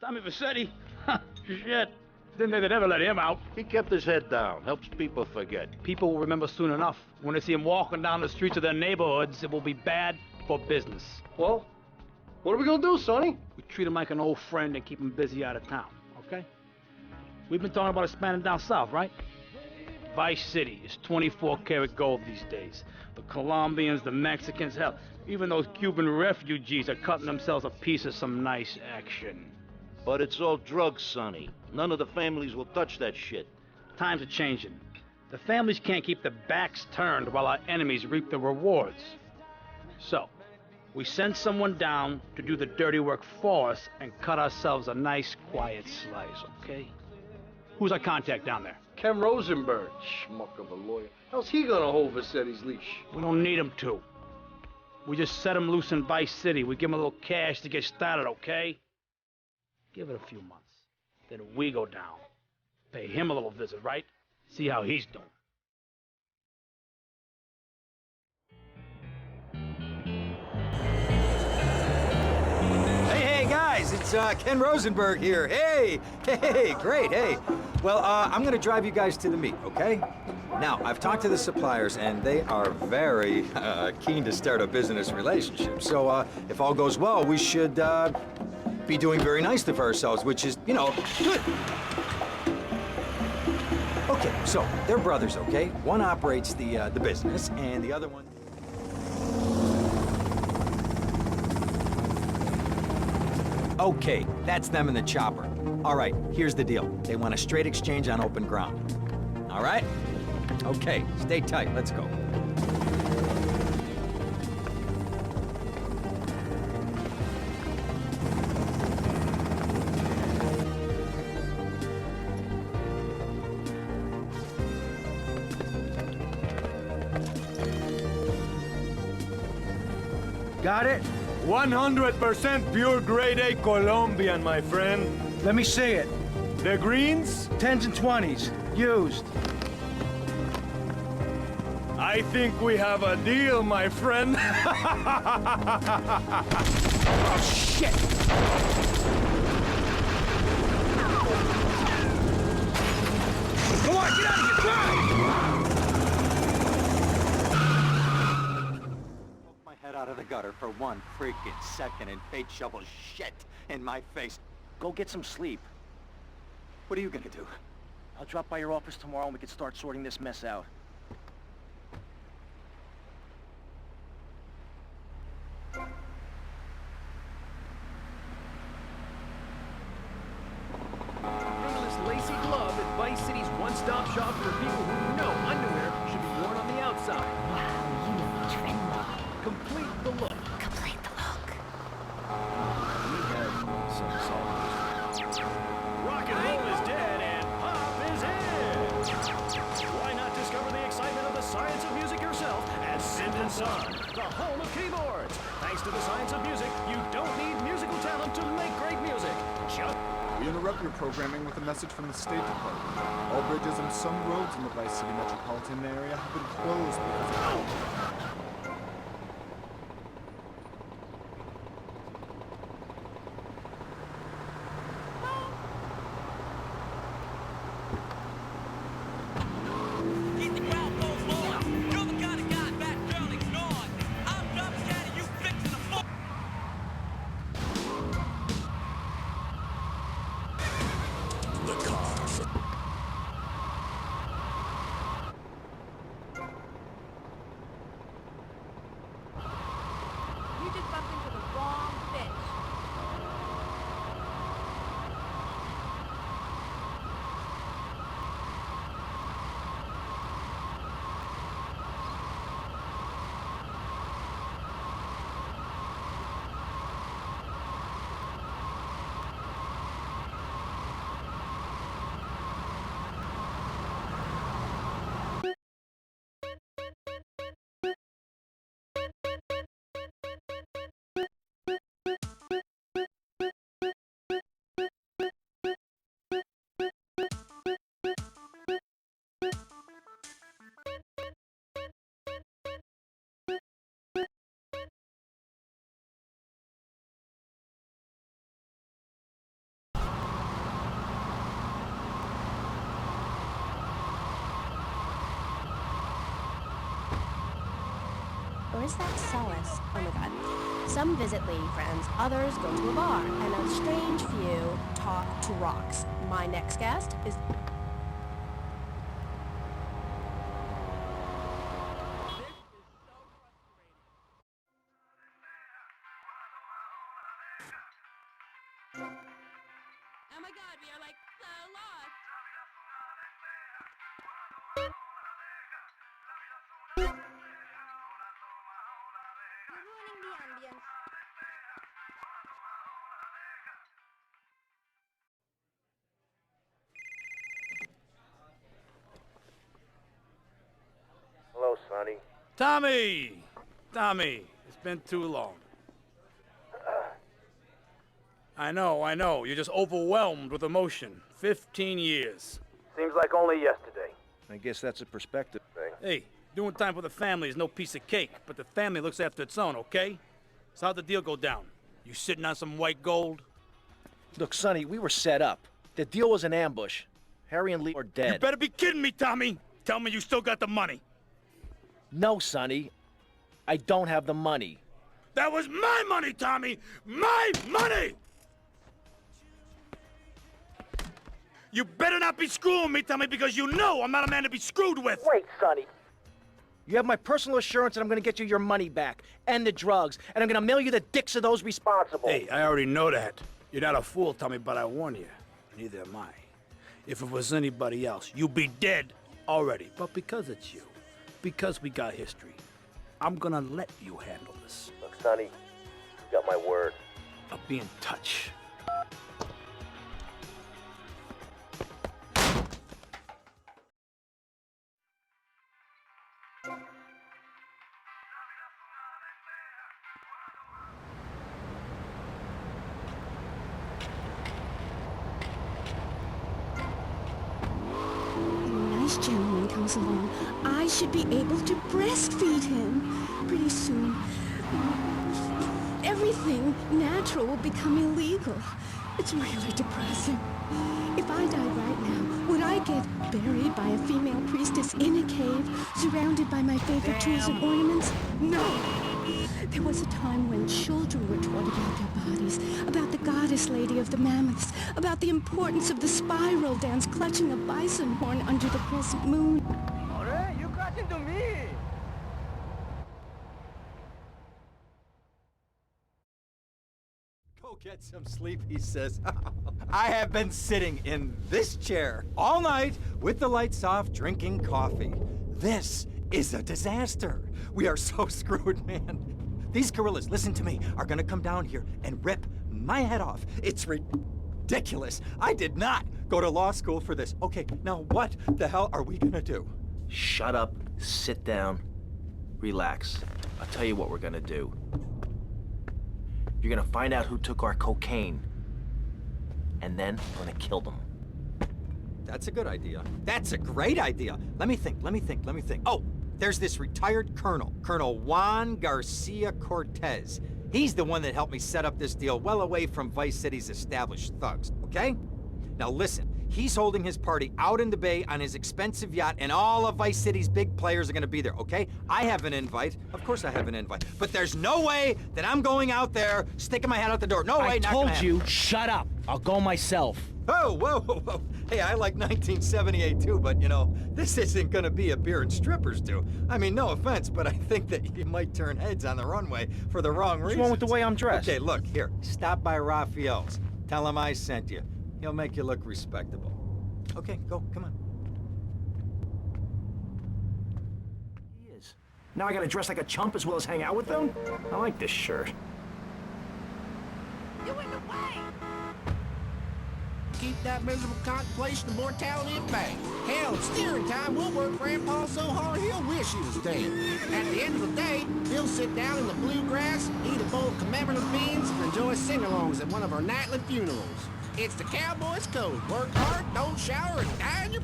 Tommy Vassetti? Shit. Didn't think they'd ever let him out. He kept his head down, helps people forget. People will remember soon enough. When they see him walking down the streets of their neighborhoods, it will be bad for business. Well, what are we gonna do, Sonny? We treat him like an old friend and keep him busy out of town, okay? We've been talking about expanding down south, right? Vice City is 24-karat gold these days. The Colombians, the Mexicans, hell, even those Cuban refugees are cutting themselves a piece of some nice action. But it's all drugs, Sonny. None of the families will touch that shit. Times are changing. The families can't keep their backs turned while our enemies reap the rewards. So, we send someone down to do the dirty work for us and cut ourselves a nice, quiet slice, okay? Who's our contact down there? Ken Rosenberg, schmuck of a lawyer. How's he gonna hold Vassetti's leash? We don't need him to. We just set him loose in Vice City. We give him a little cash to get started, okay? Give it a few months. Then we go down. Pay him a little visit, right? See how he's doing. Hey, guys, it's Ken Rosenberg here. Hey, great, hey. Well, I'm gonna drive you guys to the meet, okay? Now, I've talked to the suppliers, and they are very keen to start a business relationship. So, if all goes well, we should be doing very nicely for ourselves, which is, you know, good. Okay, so they're brothers, okay? One operates the business, and the other one... Okay, that's them in the chopper. All right, here's the deal. They want a straight exchange on open ground. All right? Okay, stay tight. Let's go. Got it? 100% pure grade A Colombian, my friend. Let me see it. The greens? 10s and 20s. Used. I think we have a deal, my friend. Oh, shit! Come on, get out of here! Drive! Head out of the gutter for one freaking second and fate shovels shit in my face. Go get some sleep. What are you gonna do? I'll drop by your office tomorrow and we can start sorting this mess out. This lacy glove at Vice City's one-stop shop for people who know underwear should be worn on the outside. Wow, you tremble. Complete the look. Complete the look. We have some songs. Rock and roll is dead and pop is in. Why not discover the excitement of the science of music yourself at Synth & Son, the home of keyboards. Thanks to the science of music, you don't need musical talent to make great music. We interrupt your programming with a message from the State Department. All bridges and some roads in the Vice City metropolitan area have been closed because of... Or is that solace? Oh my god. Some visit lady friends, others go to a bar, and a strange few talk to rocks. My next guest is... Oh my god, we are like so lost. You're ruining the ambience. Hello, Sonny. Tommy! Tommy, it's been too long. I know. You're just overwhelmed with emotion. 15 years. Seems like only yesterday. I guess that's a perspective thing. Hey, doing time for the family is no piece of cake, but the family looks after its own, okay? So how'd the deal go down? You sitting on some white gold? Look, Sonny, we were set up. The deal was an ambush. Harry and Lee are dead. You better be kidding me, Tommy! Tell me you still got the money. No, Sonny. I don't have the money. That was my money, Tommy! My money! You better not be screwing me, Tommy, because you know I'm not a man to be screwed with! Wait, Sonny. You have my personal assurance that I'm gonna get you your money back, and the drugs, and I'm gonna mail you the dicks of those responsible. Hey, I already know that. You're not a fool, Tommy, but I warn you, neither am I. If it was anybody else, you'd be dead already. But because it's you, because we got history, I'm gonna let you handle this. Look, Sonny, you got my word. I'll be in touch. Nice gentleman comes along. I should be able to breastfeed him pretty soon. Everything natural will become illegal. It's really depressing. If I died right now, would I get buried by a female priestess in a cave, surrounded by my favorite tools and ornaments? No! There was a time when children were taught about their bodies, about the goddess lady of the mammoths, about the importance of the spiral dance clutching a bison horn under the crescent moon. Alright, you got into me! Go get some sleep, he says. I have been sitting in this chair all night with the lights off, drinking coffee. This is a disaster. We are so screwed, man. These gorillas, listen to me, are gonna come down here and rip my head off. It's ridiculous. I did not go to law school for this. Okay, now what the hell are we gonna do? Shut up, sit down, relax. I'll tell you what we're gonna do. You're gonna find out who took our cocaine, and then we're gonna kill them. That's a good idea. That's a great idea. Let me think. Oh, there's this retired colonel, Colonel Juan Garcia Cortez. He's the one that helped me set up this deal well away from Vice City's established thugs, okay? Now listen, he's holding his party out in the bay on his expensive yacht, and all of Vice City's big players are gonna be there, okay? I have an invite. Of course I have an invite. But there's no way that I'm going out there sticking my head out the door. No way, I not gonna told you, happen. shut up. I'll go myself. Oh, whoa. Hey, I like 1978 too, but you know, this isn't gonna be a beer and strippers do. I mean, no offense, but I think that you might turn heads on the runway for the wrong reasons. What's wrong with the way I'm dressed? Okay, look, here, stop by Raphael's. Tell him I sent you. He'll make you look respectable. Okay, go, come on. He is. Now I gotta dress like a chump as well as hang out with them? I like this shirt. You in the way! Keep that miserable contemplation of mortality at bay. Hell, steering time will work Grandpa so hard he'll wish he was dead. At the end of the day, he'll sit down in the bluegrass, eat a bowl of commemorative beans, and enjoy sing-alongs at one of our nightly funerals. It's the cowboy's code. Work hard, don't shower, and die in your...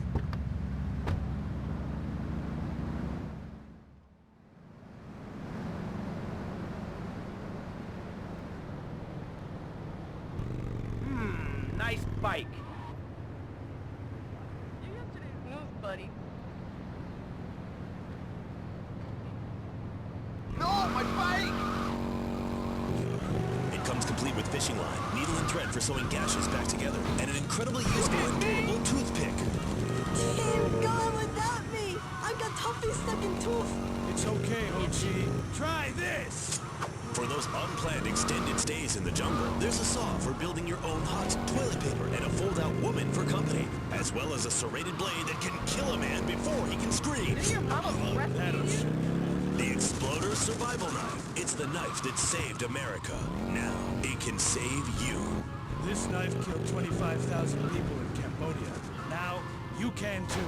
Nice bike. You yesterday's news, buddy. No! complete with fishing line, needle and thread for sewing gashes back together, and an incredibly useful and durable toothpick. Can't go without me. I've got toffee stuck in tooth. It's okay, Ho-Chi. Try this. For those unplanned extended stays in the jungle, there's a saw for building your own hut, toilet paper, and a fold-out woman for company, as well as a serrated blade that can kill a man before he can scream. The Exploder Survival Knife. It's the knife that saved America. Now, it can save you. This knife killed 25,000 people in Cambodia. Now, you can too.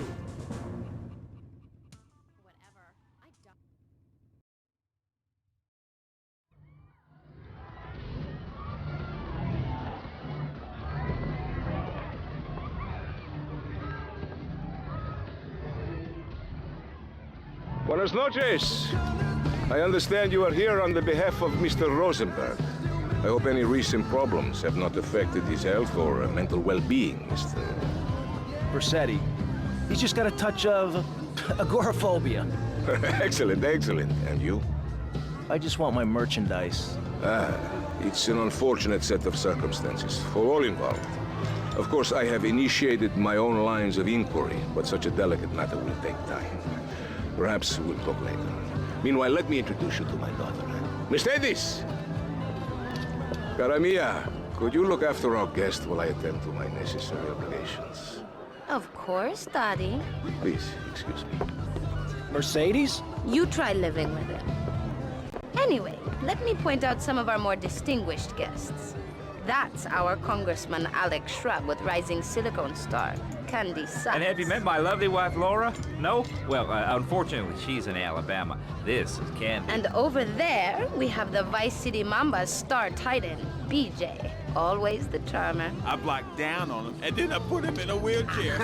Buenas noches. I understand you are here on the behalf of Mr. Rosenberg. I hope any recent problems have not affected his health or mental well-being, Mr. Versetti. He's just got a touch of agoraphobia. Excellent, excellent. And you? I just want my merchandise. It's an unfortunate set of circumstances for all involved. Of course, I have initiated my own lines of inquiry, but such a delicate matter will take time. Perhaps we'll talk later. Meanwhile, let me introduce you to my daughter. Miss Davis! Cara mia, could you look after our guest while I attend to my necessary obligations? Of course, Daddy. Please, excuse me. Mercedes? You try living with it. Anyway, let me point out some of our more distinguished guests. That's our Congressman Alex Shrub with Rising Silicone Star, Candy Sachs. And have you met my lovely wife, Laura? No? Well, unfortunately, she's in Alabama. This is Candy. And over there, we have the Vice City Mamba's star titan, BJ. Always the charmer. I blocked down on him, and then I put him in a wheelchair.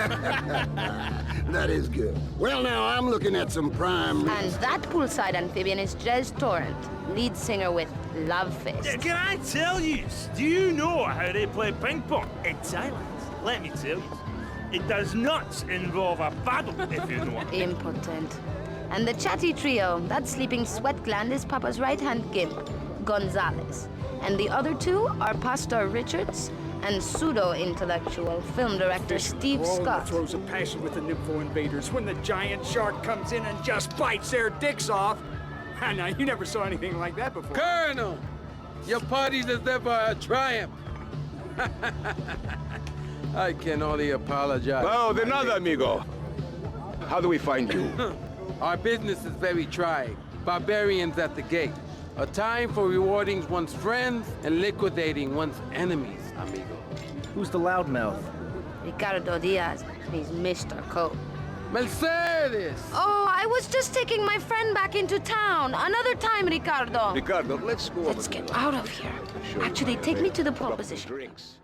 That is good. Well, now, I'm looking at some prime... And that poolside amphibian is Jez Torrent, lead singer with Love Fist. Can I tell you? Do you know how they play ping pong in Thailand? Let me tell you. It does not involve a paddle, if you know what I mean. Impotent. And the chatty trio, that sleeping sweat gland is Papa's right-hand gimp, Gonzalez. And the other two are Pastor Richards and pseudo-intellectual film director Steve Scott. Throws a passion with the nympho invaders when the giant shark comes in and just bites their dicks off. Now, you never saw anything like that before. Colonel, your party is ever a triumph. I can only apologize. Oh, de nada, amigo. How do we find you? Our business is very trying. Barbarians at the gate. A time for rewarding one's friends and liquidating one's enemies, amigo. Who's the loudmouth? Ricardo Diaz. He's Mr. Cope. Mercedes! Oh, I was just taking my friend back into town. Another time, Ricardo. Ricardo, let's go. Let's get out of here. Actually, take me to the pole position. Drinks.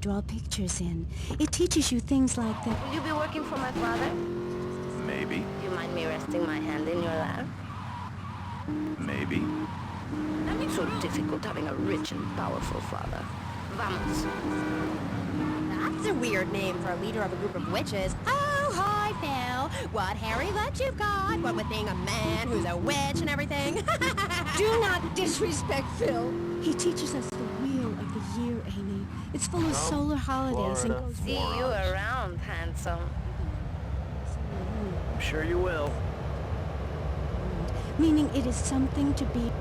Draw pictures in. It teaches you things like that. Will you be working for my father? Maybe. Do you mind me resting my hand in your lap? Maybe. That makes so difficult having a rich and powerful father. Vamos. That's a weird name for a leader of a group of witches. Oh, hi, Phil. What hairy legs you've got. What with being a man who's a witch and everything. Do not disrespect Phil. He teaches us the wheel of the year, Amy. It's full of solar holidays and goes... See you around, handsome. I'm sure you will. Meaning it is something to be...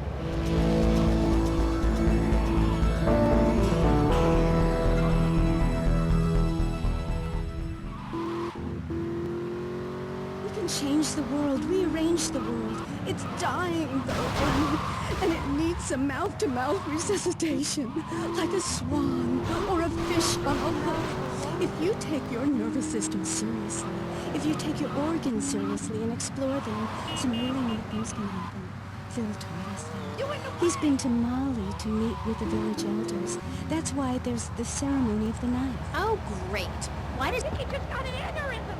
We can change the world, rearrange the world. It's dying, though, Amy, and it needs some mouth-to-mouth resuscitation, like a swan or a fish on a hook. If you take your nervous system seriously, if you take your organs seriously and explore them, some really neat things can happen. Phil taught us that. He's been to Mali to meet with the village elders. That's why there's the ceremony of the night. Oh, great. Why does he just got an aneurysm?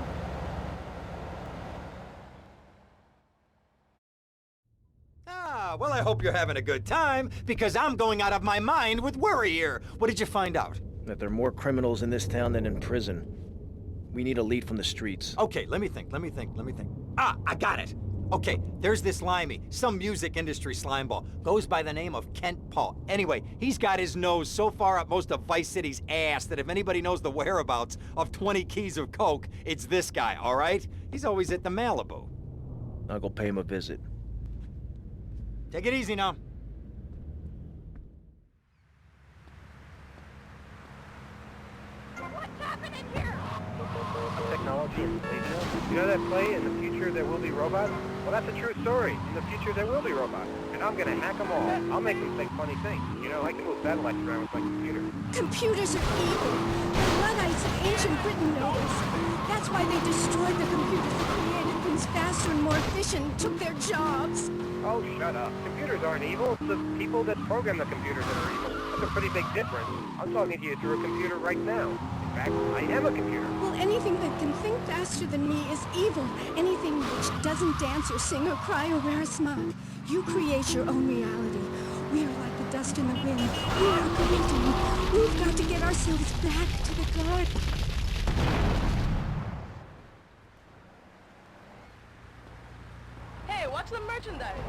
Well, I hope you're having a good time, because I'm going out of my mind with worry here. What did you find out? That there are more criminals in this town than in prison. We need a lead from the streets. Okay, let me think. Ah, I got it. Okay, there's this limey, some music industry slimeball. Goes by the name of Kent Paul. Anyway, he's got his nose so far up most of Vice City's ass that if anybody knows the whereabouts of 20 keys of coke, it's this guy, all right? He's always at the Malibu. I'll go pay him a visit. Take it easy now. What's happening here? Technology and radio. You know that play, in the future there will be robots? Well, that's a true story. In the future there will be robots. And I'm gonna hack them all. I'll make them think funny things. You know, I can move satellites around with my computer. Computers are evil. The Luddites of ancient Britain know this. That's why they destroyed the computers that created things faster and more efficient and took their jobs. Oh, shut up. Computers aren't evil. It's the people that program the computers that are evil. That's a pretty big difference. I'm talking to you through a computer right now. In fact, I am a computer. Well, anything that can think faster than me is evil. Anything which doesn't dance or sing or cry or wear a smock. You create your own reality. We are like the dust in the wind. We are going to. We've got to get ourselves back to the garden. Hey, watch the merchandise.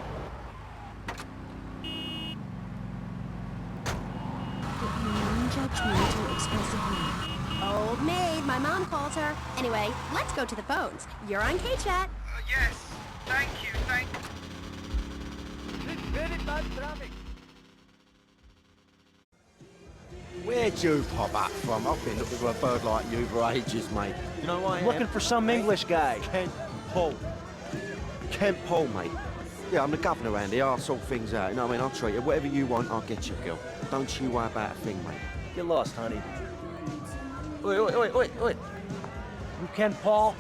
Non-judgmental expressive. Old maid, my mom calls her. Anyway, let's go to the phones. You're on K-Chat. Yes, thank you. It's very bad traffic. Where'd you pop up from? I've been looking for a bird like you for ages, mate. You know why? I'm looking for some English guy. Kent Paul, mate. Yeah, I'm the governor around here. I'll sort things out. You know what I mean? I'll treat you. Whatever you want, I'll get you, girl. Don't you worry about a thing, mate. Get lost, honey. Oi. You Ken Paul?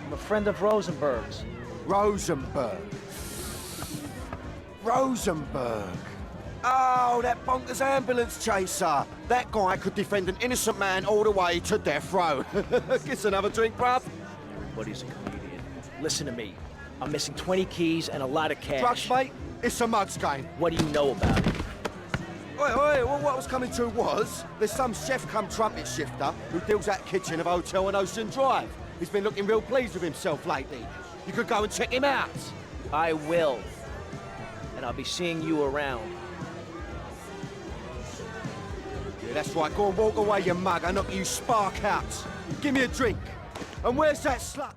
I'm a friend of Rosenberg's. Rosenberg. Oh, that bonkers ambulance chaser. That guy could defend an innocent man all the way to death row. Get another drink, bruv. Everybody's a comedian. Listen to me. I'm missing 20 keys and a lot of cash. Drugs, mate? It's a mug's game. What do you know about it? Well, what I was coming to was, there's some chef come trumpet shifter who deals at kitchen of a hotel on Ocean Drive. He's been looking real pleased with himself lately. You could go and check him out. I will. And I'll be seeing you around. Yeah, that's right. Go and walk away, you mug. I knock you spark out. Give me a drink. And where's that slut?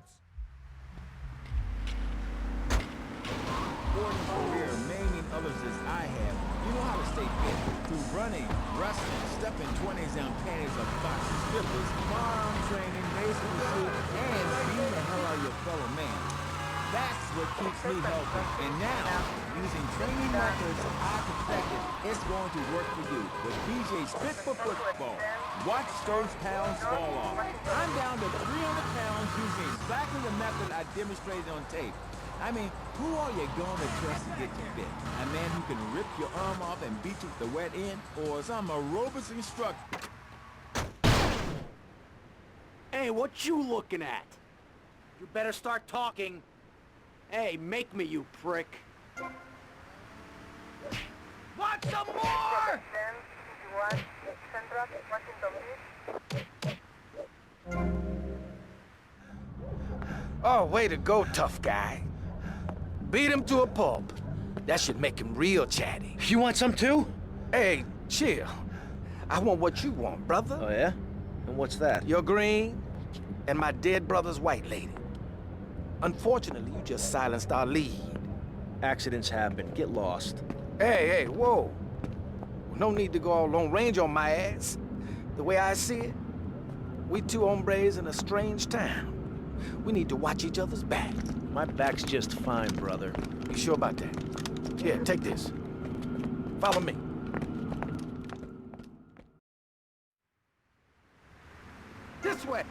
Naming others as I have, you know how to stay fit through running, wrestling, stepping 20s down panties of boxes, strippers, farm training, masonry suit, and beating the hell out of your fellow man. That's what keeps me healthy. And now, using training methods I perfected, it's going to work for you. With BJ's Fit for Football. Watch those pounds fall off. I'm down to 300 pounds using exactly the method I demonstrated on tape. I mean, who are you going to trust to get you fit? A man who can rip your arm off and beat you with the wet end? Or some aerobics instructor? Hey, what you looking at? You better start talking. Hey, make me, you prick. Want some more? Oh, way to go, tough guy. Beat him to a pulp. That should make him real chatty. You want some too? Hey, chill. I want what you want, brother. Oh, yeah? And what's that? Your green and my dead brother's white lady. Unfortunately, you just silenced our lead. Accidents happen. Get lost. Hey, whoa. No need to go all Lone Ranger on my ass. The way I see it, we two hombres in a strange town. We need to watch each other's back. My back's just fine, brother. You sure about that? Here, take this. Follow me. This way.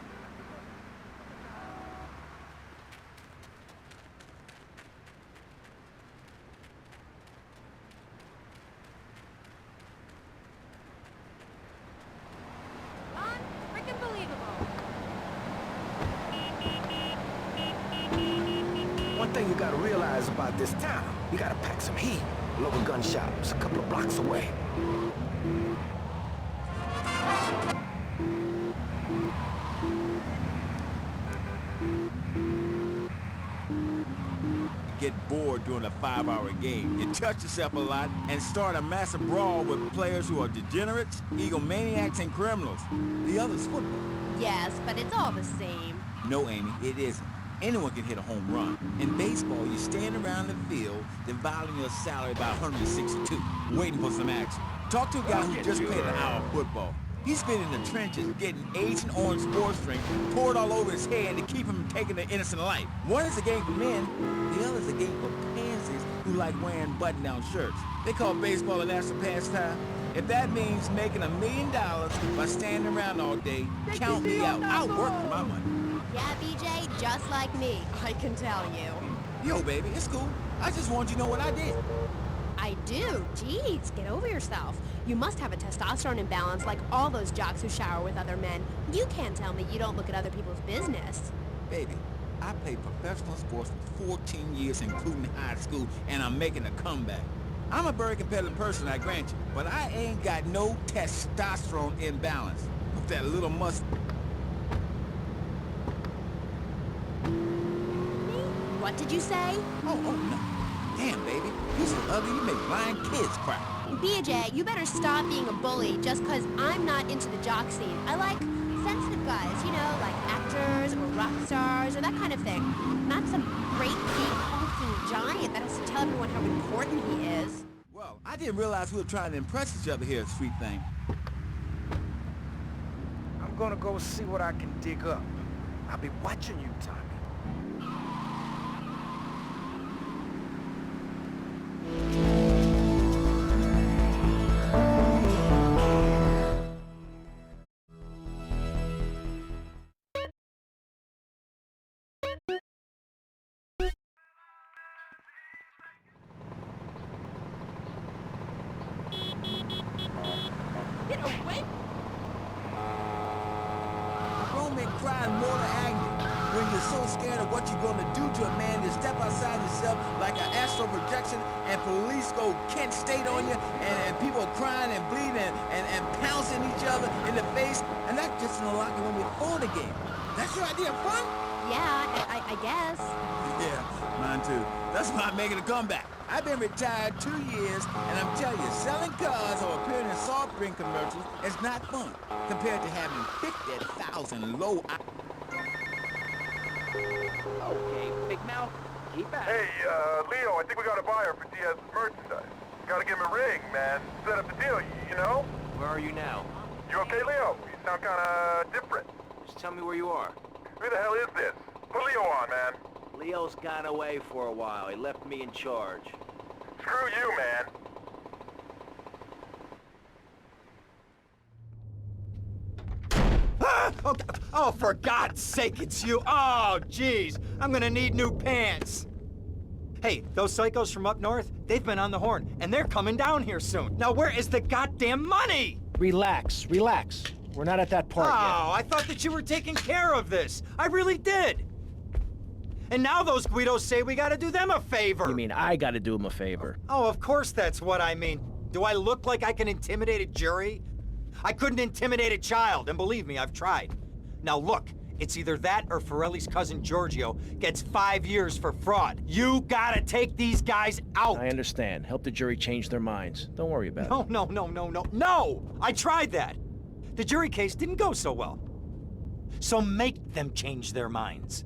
One thing you gotta realize about this town, you gotta pack some heat. Local gun shop's a couple of blocks away. during a 5-hour game. You touch yourself a lot and start a massive brawl with players who are degenerates, egomaniacs, and criminals. The other's football. Yes, but it's all the same. No, Amy, it isn't. Anyone can hit a home run. In baseball, you stand around the field, dividing your salary by 162, waiting for some action. Talk to a guy who just played an hour of football. He's been in the trenches getting Agent Orange sports drink poured all over his head to keep him from taking an innocent life. One is a game for men, the other is a game for pansies who like wearing button-down shirts. They call baseball a national pastime. If that means making $1 million by standing around all day, count me out. I'll work for my money. Yeah, BJ, just like me, I can tell you. Yo, baby, it's cool. I just want you to know what I did. I do. Jeez, get over yourself. You must have a testosterone imbalance like all those jocks who shower with other men. You can't tell me you don't look at other people's business. Baby, I played professional sports for 14 years, including high school, and I'm making a comeback. I'm a very competitive person, I grant you, but I ain't got no testosterone imbalance. With that little muscle. What did you say? Oh, no. Damn, baby. You're so ugly, you make blind kids cry. BJ, you better stop being a bully just because I'm not into the jock scene. I like sensitive guys, you know, like actors or rock stars or that kind of thing. Not some great big hulking giant that has to tell everyone how important he is. Well, I didn't realize we were trying to impress each other here at Street Thing. I'm gonna go see what I can dig up. I'll be watching you, Tommy. Get away! Grown men crying more than agony when you're so scared of what you're gonna do to a man to step outside yourself like an astral projection and police go Kent State on you and people are crying and bleeding and pouncing each other in the face, and that's just in the locker room before the game. That's your idea of fun? Yeah, I guess. Yeah, mine too. That's why I'm making a comeback. I've been retired 2 years, and I'm telling you, selling cars or appearing in soft drink commercials is not fun compared to having 50,000 low. Okay, Big Mouth, keep back. Hey, Leo, I think we got a buyer for Diaz's merchandise. Gotta give him a ring, man. Set up the deal, you know? Where are you now? You okay, Leo? You sound kinda different. Just tell me where you are. Who the hell is this? Put Leo on, man. Leo's gone away for a while. He left me in charge. Screw you, man. Ah! Oh, for God's sake, it's you. Oh, jeez. I'm gonna need new pants. Hey, those psychos from up north, they've been on the horn, and they're coming down here soon. Now, where is the goddamn money? Relax, relax. We're not at that part yet. Oh, I thought that you were taking care of this. I really did. And now those Guidos say we gotta do them a favor. You mean I gotta do them a favor? Oh, of course that's what I mean. Do I look like I can intimidate a jury? I couldn't intimidate a child, and believe me, I've tried. Now look, it's either that or Forelli's cousin Giorgio gets 5 years for fraud. You gotta take these guys out. I understand. Help the jury change their minds. Don't worry about it. No! I tried that. The jury case didn't go so well. So make them change their minds.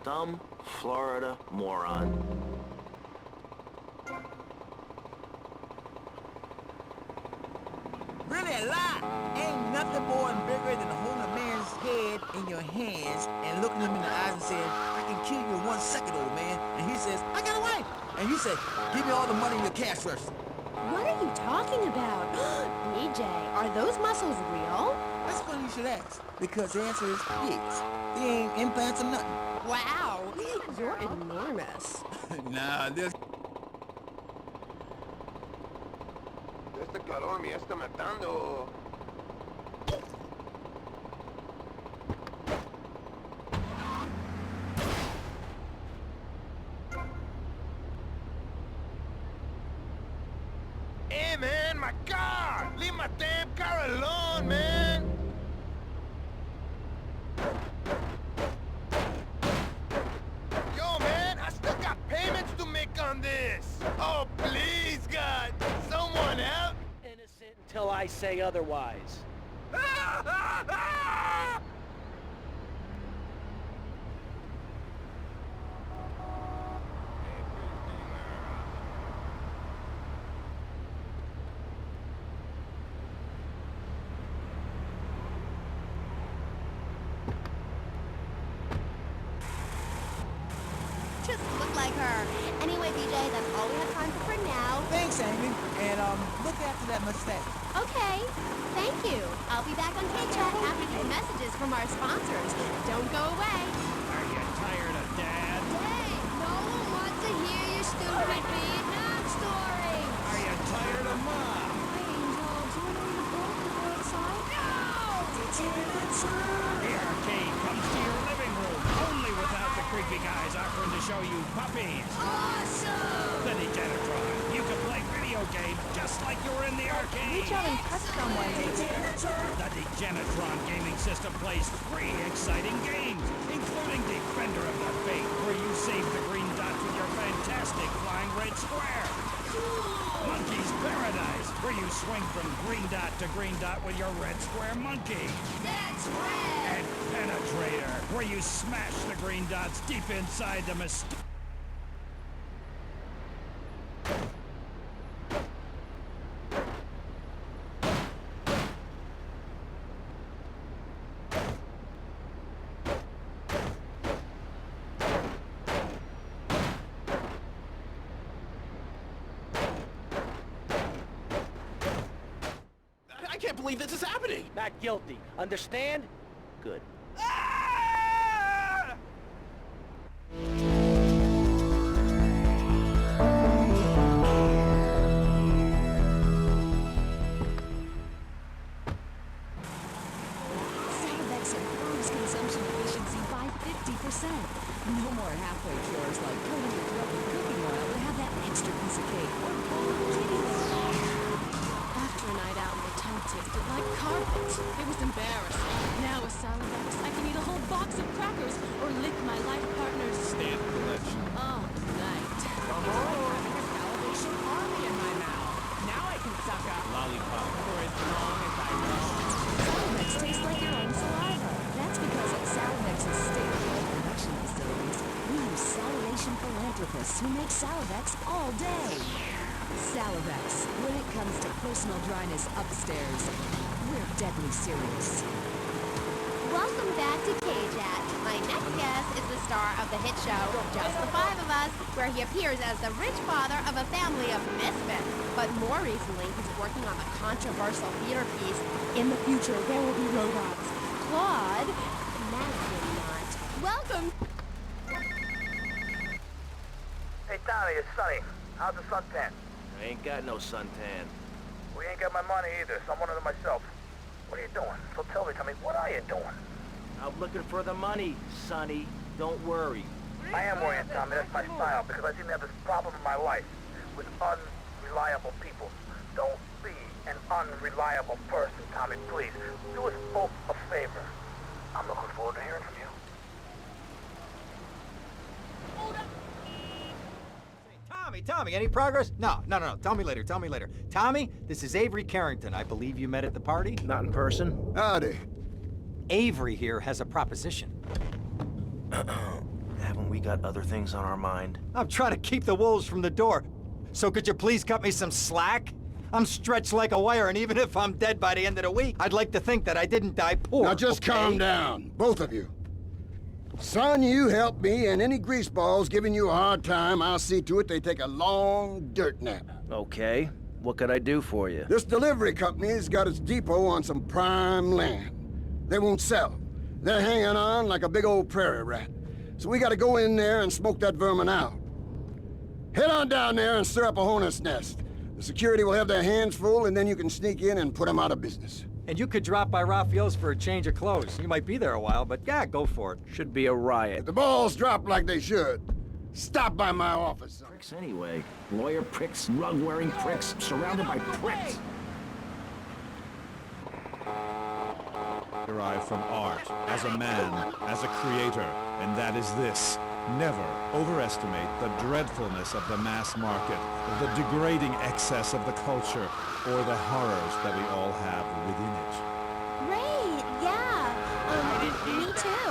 Dumb Florida moron. Really a lie. Ain't nothing more and bigger than holding a man's head in your hands and looking him in the eyes and saying, I can kill you in 1 second, old man. And he says, I got a wife. And you say, give me all the money in your cash register. What are you talking about? BJ, are those muscles real? That's funny you should ask, because the answer is yes. They ain't implants or nothing. Wow, you're enormous. Nah, this... Este calor me está matando. Hey, man, my car! Leave my damn car alone! on this? Oh, please, God! Someone help! Innocent until I say otherwise. Just look like her. Anyway, BJ, that's all we have time for now. Thanks, Amy. And, look after that mustache. Okay, thank you. I'll be back on K-Chat after these messages from our sponsors. Don't go away. Are you tired of Dad? Hey, no one wants to hear your stupid Vietnam story. Are you tired of Mom? Hey, Angel, do you want to read a book and go outside? The arcade comes to your living room, only without the creepy guys offering to show you puppies. Awesome! The Degenitron. You can play video games just like you were in the arcade. Reach out and touch someone. The Degenitron gaming system plays 3 exciting games, including Defender of the Faith, where you save the green dots with your fantastic flying red square. Monkey's Paradise, where you swing from green dot to green dot with your red square monkey. That's red! And Penetrator, where you smash the green dots deep inside the mosquito. I can't believe this is happening. Not guilty. Understand? Good. Salavex improves consumption efficiency by 50%. No more halfway cures like coating with rubber cooking oil to have that extra piece of cake. After a night out, my tongue tasted like carpet. It was embarrassing. Now with Salavex, I can eat a whole box of crackers or lick my life partner's Stamp collection. oh, night. Having a salivation army in my mouth. Now I can suck up Lollipop. for as long as I wish. Salavex tastes like your own saliva. That's because at Salavex's state-of-the-art production facilities, we use salivation philanthropists who make Salavex all day. Salavex, when it comes to personal dryness upstairs, we're deadly serious. Welcome back to K-Chat. My next guest is the star of the hit show, Just the Five of Us, where he appears as the rich father of a family of misfits. But more recently, he's working on the controversial theater piece, In the Future, There Will Be Robots. Claude, imagine not. Welcome. Hey, Tommy, it's Sonny. How's the suntan? I ain't got no suntan. We ain't got my money either, so I'm one of them myself. What are you doing? So tell me, Tommy, what are you doing? I'm looking for the money, Sonny. Don't worry. I am worrying, Tommy. That's my style, because I seem to have this problem in my life with unreliable people. Don't be an unreliable person, Tommy, please. Do us both a favor. I'm looking forward to hearing from you. Tommy, any progress? No. Tell me later. Tommy, this is Avery Carrington. I believe you met at the party? Not in person. Howdy. Avery here has a proposition. Haven't we got other things on our mind? I'm trying to keep the wolves from the door. So could you please cut me some slack? I'm stretched like a wire, and even if I'm dead by the end of the week, I'd like to think that I didn't die poor. Now just calm down, both of you. Son, you help me, and any greaseballs giving you a hard time, I'll see to it they take a long dirt nap. Okay. What could I do for you? This delivery company's got its depot on some prime land. They won't sell. They're hanging on like a big old prairie rat. So we gotta go in there and smoke that vermin out. Head on down there and stir up a hornet's nest. The security will have their hands full, and then you can sneak in and put them out of business. And you could drop by Raphael's for a change of clothes. You might be there a while, but yeah, go for it. Should be a riot. If the balls drop like they should, stop by my office. Pricks anyway. Lawyer pricks, rug-wearing pricks, surrounded by pricks. Derived from art, as a man, as a creator, and that is this. Never overestimate the dreadfulness of the mass market, the degrading excess of the culture, or the horrors that we all have within it. Great, yeah. Me too.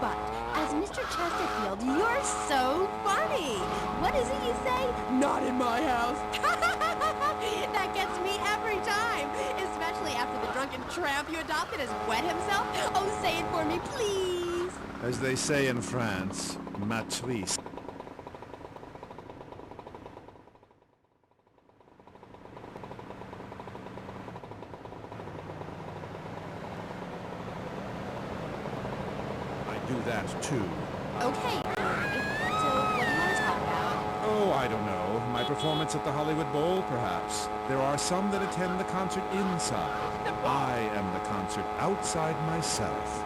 But as Mr. Chesterfield, you're so funny. What is it you say? Not in my house. That gets me every time, especially after the drunken tramp you adopted has wet himself. Oh, say it for me, please. As they say in France, matrice. I do that too. Okay, so what do you want to talk about? Oh, I don't know. My performance at the Hollywood Bowl, perhaps. There are some that attend the concert inside. I am the concert outside myself.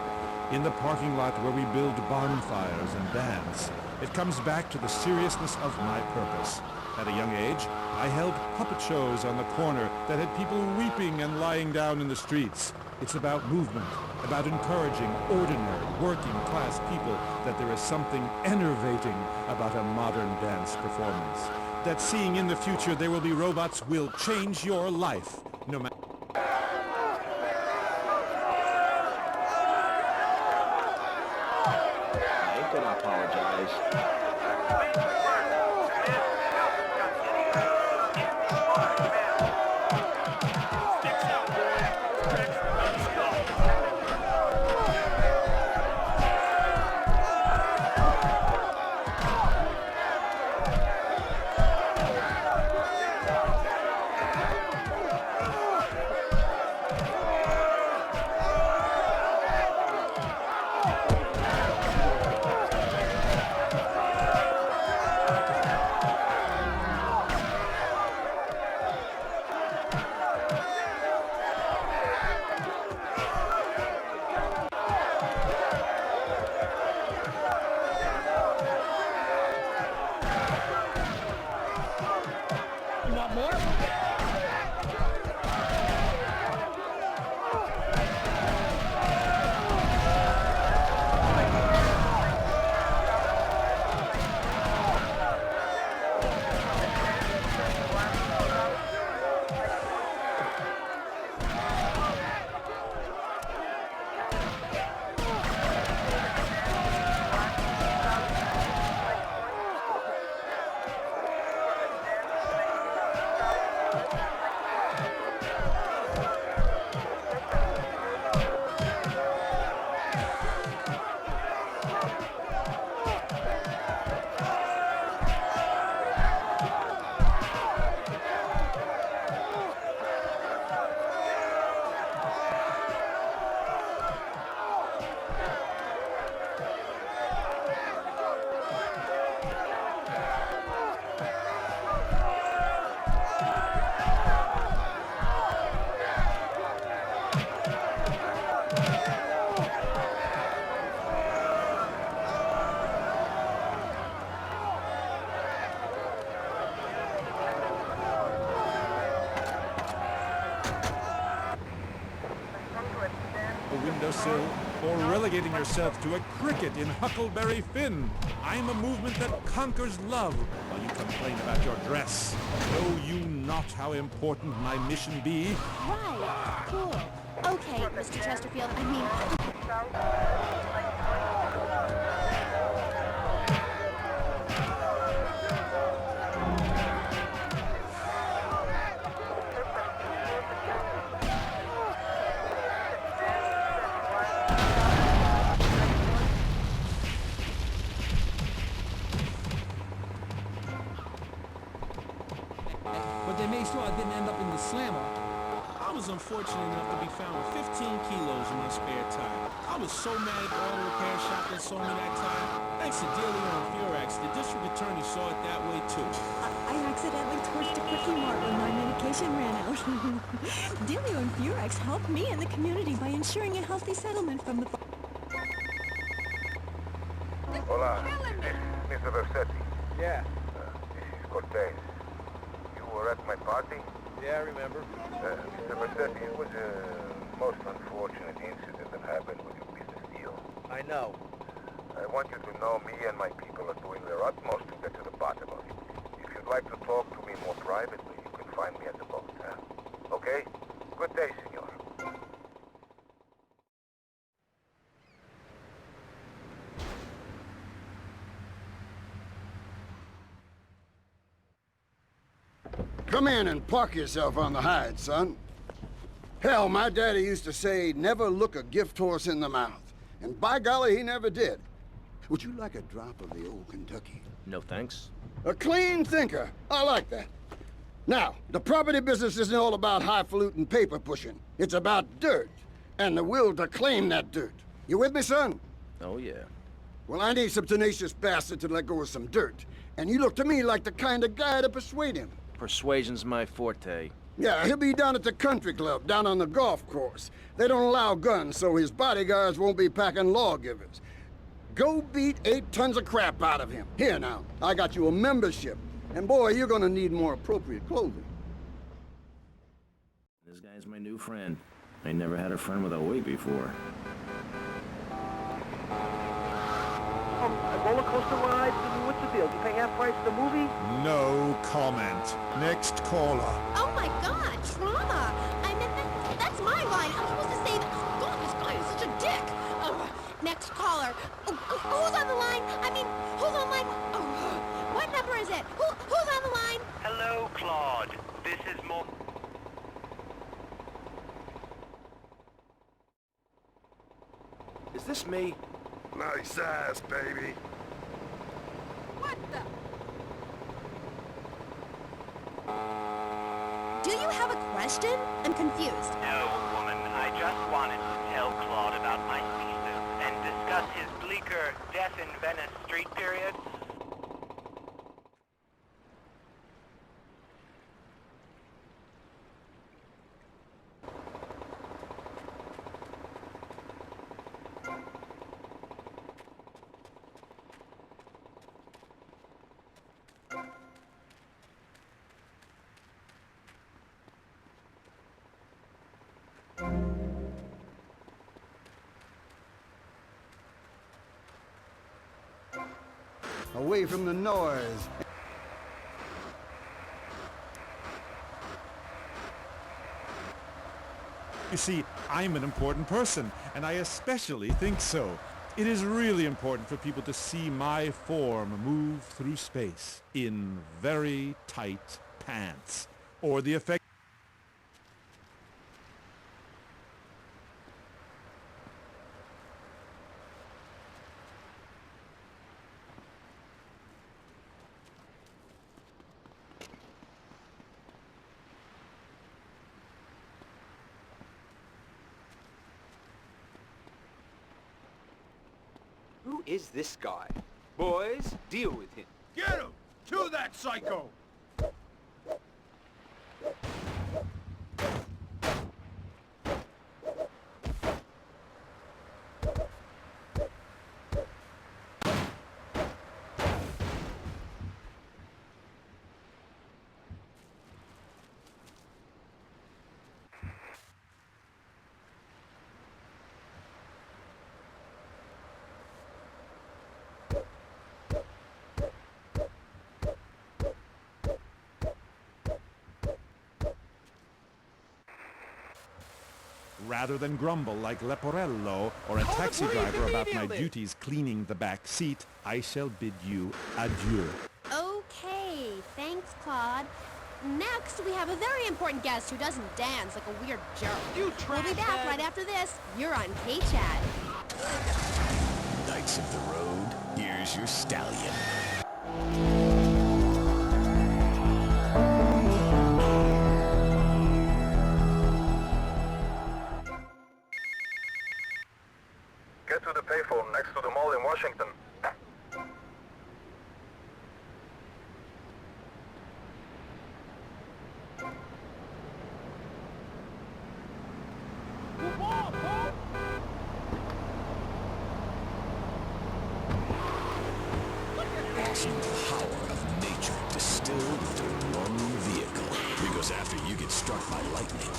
In the parking lot where we build bonfires and dance. It comes back to the seriousness of my purpose. At a young age, I held puppet shows on the corner that had people weeping and lying down in the streets. It's about movement, about encouraging ordinary, working-class people that there is something enervating about a modern dance performance. That seeing in the future there will be robots will change your life, no matter... I ain't gonna apologize. windowsill, or relegating yourself to a cricket in Huckleberry Finn. I'm a movement that conquers love, while you complain about your dress. Know you not how important my mission be? Right. Cool. Okay, Mr. Chesterfield, I mean... But they made sure I didn't end up in the slammer. I was unfortunate enough to be found with 15 kilos in my spare tire. I was so mad at the auto repair shop that sold me that tire. Thanks to Delia and Furax, the district attorney saw it that way too. I accidentally torched a Quickie Mart when my medication ran out. Delia and Furax helped me and the community by ensuring a healthy settlement from the... Hola, this is Mr. Versetti. Yeah. This is Cortez. You were at my party? Yeah, I remember. Mr. Versetti, it was a most unfortunate incident that happened with your business deal. I know. I want you to know me and my people are doing their utmost to get to the bottom of it. If you'd like to talk to me more privately, you can find me at the boat, huh? Okay? Good day, senor. Come in and park yourself on the hide, son. Hell, my daddy used to say, never look a gift horse in the mouth. And by golly, he never did. Would you like a drop of the old Kentucky? No thanks. A clean thinker. I like that. Now, the property business isn't all about highfalutin paper pushing. It's about dirt, and the will to claim that dirt. You with me, son? Oh, yeah. Well, I need some tenacious bastard to let go of some dirt. And you look to me like the kind of guy to persuade him. Persuasion's my forte. Yeah, he'll be down at the country club, down on the golf course. They don't allow guns, so his bodyguards won't be packing lawgivers. Go beat 8 tons of crap out of him. Here now, I got you a membership. And boy, you're gonna need more appropriate clothing. This guy's my new friend. I never had a friend with a wig before. Roller coaster rides? I mean, what's the deal? Do you pay half price for the movie? No comment. Next caller. Oh my god, trauma! I meant that's my line. I'm supposed to say that. Oh god, this guy is such a dick! Next caller. Who's on the line? I mean, who's on line? What number is it? Who's on the line? Hello, Claude. This is more... Is this me? Nice ass, baby. What the? Do you have a question? I'm confused. No, woman. I just wanted to tell Claude about my thesis and discuss his bleaker Death in Venice Street period. Away from the noise. You see, I'm an important person, and I especially think so. It is really important for people to see my form move through space in very tight pants, or the effect... Who is this guy? Boys, deal with him. Get him! To that psycho! Rather than grumble like Leporello or a taxi driver about my duties cleaning the back seat, I shall bid you adieu. Okay, thanks, Claude. Next, we have a very important guest who doesn't dance like a weird jerk. We'll be back right after this. You're on K-Chat. Knights of the Road, here's your stallion. Get to the payphone next to the mall in Washington. Awesome power of nature distilled into one vehicle. Because after you get struck by lightning,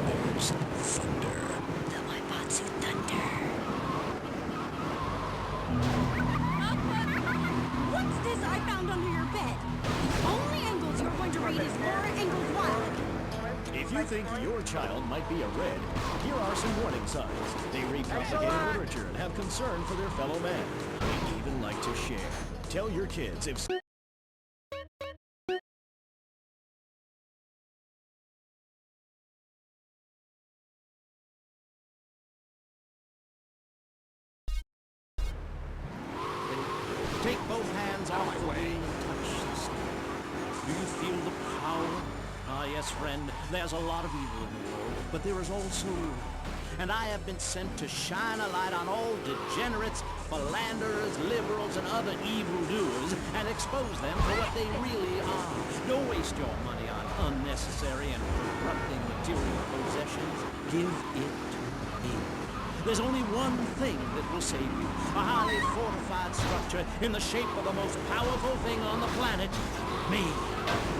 there's thunder. The Waibatsu Thunder. you think your child might be a red, here are some warning signs. They read complicated literature and have concern for their fellow man. They even like to share. Tell your kids if... Take both hands out the way and touch the sky. Do you feel the power? Ah, yes, friend, there's a lot of evil in the world, but there is also good. And I have been sent to shine a light on all degenerates, philanderers, liberals, and other evildoers, and expose them for what they really are. Don't waste your money on unnecessary and corrupting material possessions. Give it to me. There's only one thing that will save you. A highly fortified structure in the shape of the most powerful thing on the planet. Me.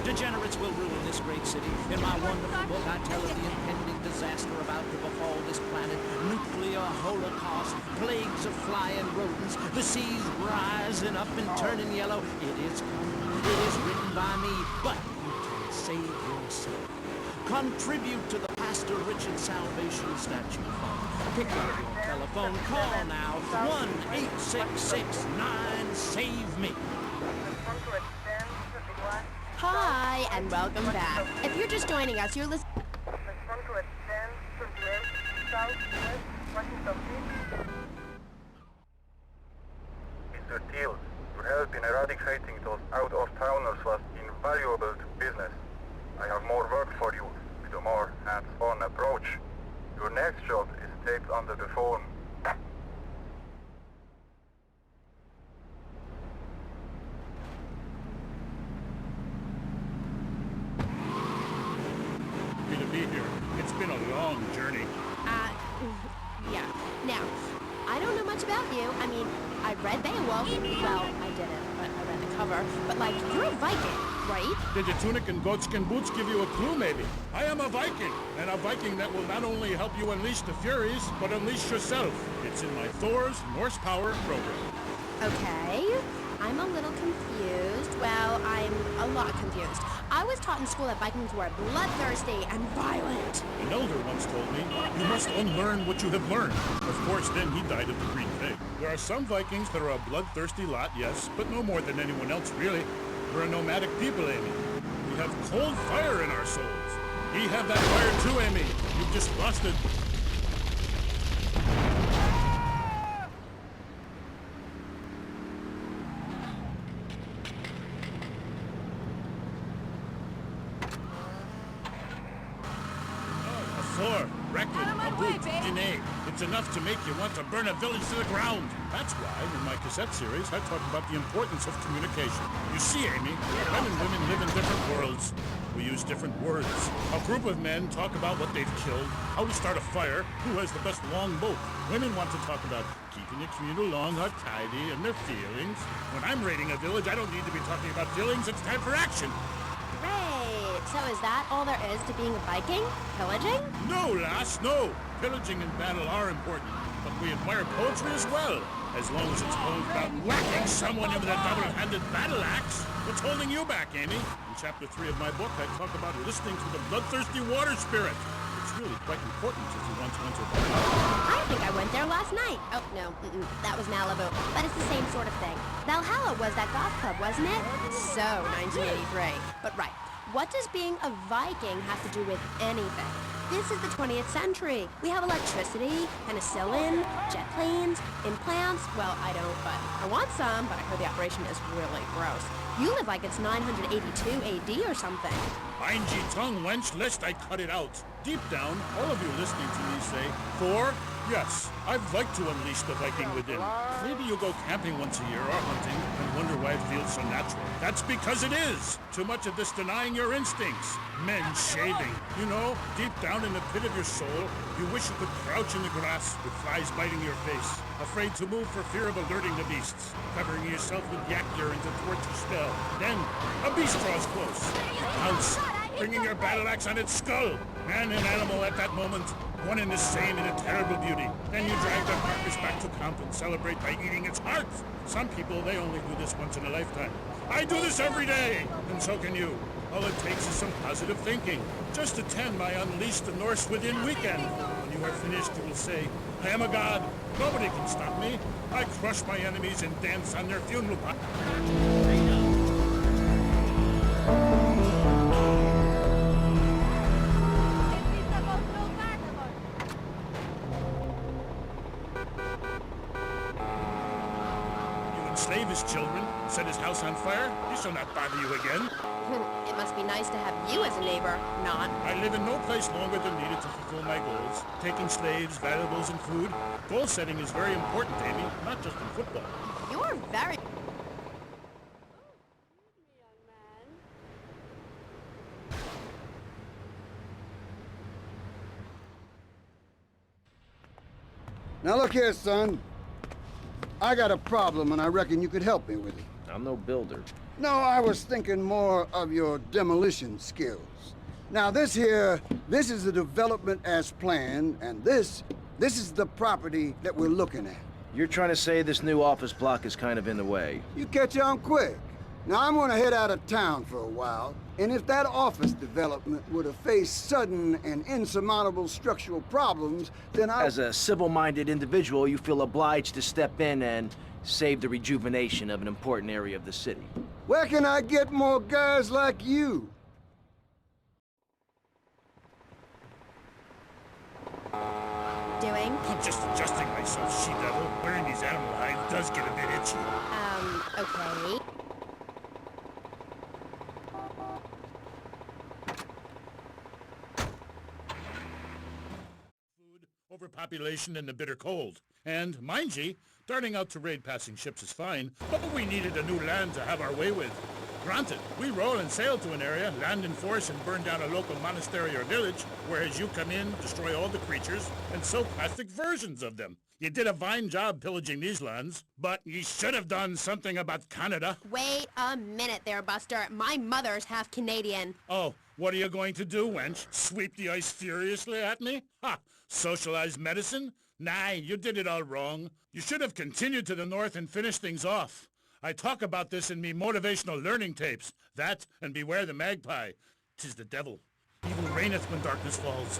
Degenerates will ruin this great city. In my wonderful book, I tell of the impending disaster about to befall this planet. Nuclear holocaust, plagues of flying rodents, the seas rising up and turning yellow. It is coming. It is written by me, but you can save yourself. Contribute to the Pastor Richard Salvation Statue Fund. Pick up your telephone. Call now. 1-866-9-SAVE-ME. Hi, and welcome back. If you're just joining us, you're listening... Mr. Teal, your help in eradicating those out-of-towners was invaluable to business. I have more work for you, with a more hands-on approach. Your next job is taped under the phone. Happy to be here. It's been a long journey. Yeah. Now, I don't know much about you. I mean, I read Beowulf. Well, I didn't, but I read the cover. But, like, you're a Viking, right? Did your tunic and goatskin boots give you a clue, maybe? I am a Viking, and a Viking that will not only help you unleash the Furies, but unleash yourself. It's in my Thor's Norse Power program. Okay. I'm a little confused. Well, I'm a lot confused. I was taught in school that Vikings were bloodthirsty and violent. An elder once told me, you must unlearn what you have learned. Of course, then he died of the green plague. There are some Vikings that are a bloodthirsty lot, yes, but no more than anyone else, really. We're a nomadic people, Amy. We have cold fire in our souls. We have that fire too, Amy. You've just lost it. It's enough to make you want to burn a village to the ground. That's why, in my cassette series, I talk about the importance of communication. You see, Amy, men and women live in different worlds. We use different words. A group of men talk about what they've killed, how to start a fire, who has the best long boat. Women want to talk about keeping the communal long or tidy and their feelings. When I'm raiding a village, I don't need to be talking about feelings. It's time for action. Great. So is that all there is to being a Viking? Pillaging? No, lass, no. Pillaging and battle are important, but we admire poetry as well, as long as it's poems about whacking someone with a double-handed battle axe. What's holding you back, Amy? In chapter 3 of my book, I talk about listening to the bloodthirsty water spirit. It's really quite important if you want to enter battle. I think I went there last night. Oh, no, that was Malibu, but it's the same sort of thing. Valhalla was that goth club, wasn't it? So, 1983. But right, what does being a Viking have to do with anything? This is the 20th century. We have electricity, penicillin, jet planes, implants. Well, I don't, but I want some, but I heard the operation is really gross. You live like it's 982 AD or something. Mind ye tongue, wench, lest I cut it out. Deep down, all of you listening to me say, Thor, yes, I'd like to unleash the Viking within. Maybe you'll go camping once a year or hunting and wonder why it feels so natural. That's because it is. Too much of this denying your instincts. Men shaving. You know, deep down in the pit of your soul, you wish you could crouch in the grass with flies biting your face. Afraid to move for fear of alerting the beasts. Covering yourself with yak urine to thwart your spell. Then, a beast draws close. Pounce, bringing your battle axe on its skull. Man and animal at that moment, one and the same in a terrible beauty. Then you drive their partners back to camp and celebrate by eating its hearts. Some people, they only do this once in a lifetime. I do this every day, and so can you. All it takes is some positive thinking. Just attend my Unleash the Norse Within weekend. When you are finished, you will say, I am a god. Nobody can stop me. I crush my enemies and dance on their funeral pyre. Enslave his children, set his house on fire, he shall not bother you again. It must be nice to have you as a neighbor, not. I live in no place longer than needed to fulfill my goals. Taking slaves, valuables, and food. Goal setting is very important, Amy, not just in football. You're very... Now look here, son. I got a problem, and I reckon you could help me with it. I'm no builder. No, I was thinking more of your demolition skills. Now this is the development as planned, and this is the property that we're looking at. You're trying to say this new office block is kind of in the way. You catch on quick. Now I'm gonna head out of town for a while, and if that office development were to face sudden and insurmountable structural problems, then As a civil-minded individual, you feel obliged to step in and save the rejuvenation of an important area of the city. Where can I get more guys like you? Doing? I'm just adjusting myself, she-devil. Wearing these animal hides does get a bit itchy. Okay. Overpopulation and the bitter cold. And, mind ye, darting out to raid passing ships is fine, but we needed a new land to have our way with. Granted, we roll and sail to an area, land in force, and burn down a local monastery or village, whereas you come in, destroy all the creatures, and sew plastic versions of them. You did a fine job pillaging these lands, but ye should have done something about Canada. Wait a minute there, Buster. My mother's half Canadian. Oh, what are you going to do, wench? Sweep the ice furiously at me? Ha! Socialized medicine? Nah, you did it all wrong. You should have continued to the north and finished things off. I talk about this in me motivational learning tapes. That, and beware the magpie. 'Tis the devil. Evil reigneth when darkness falls.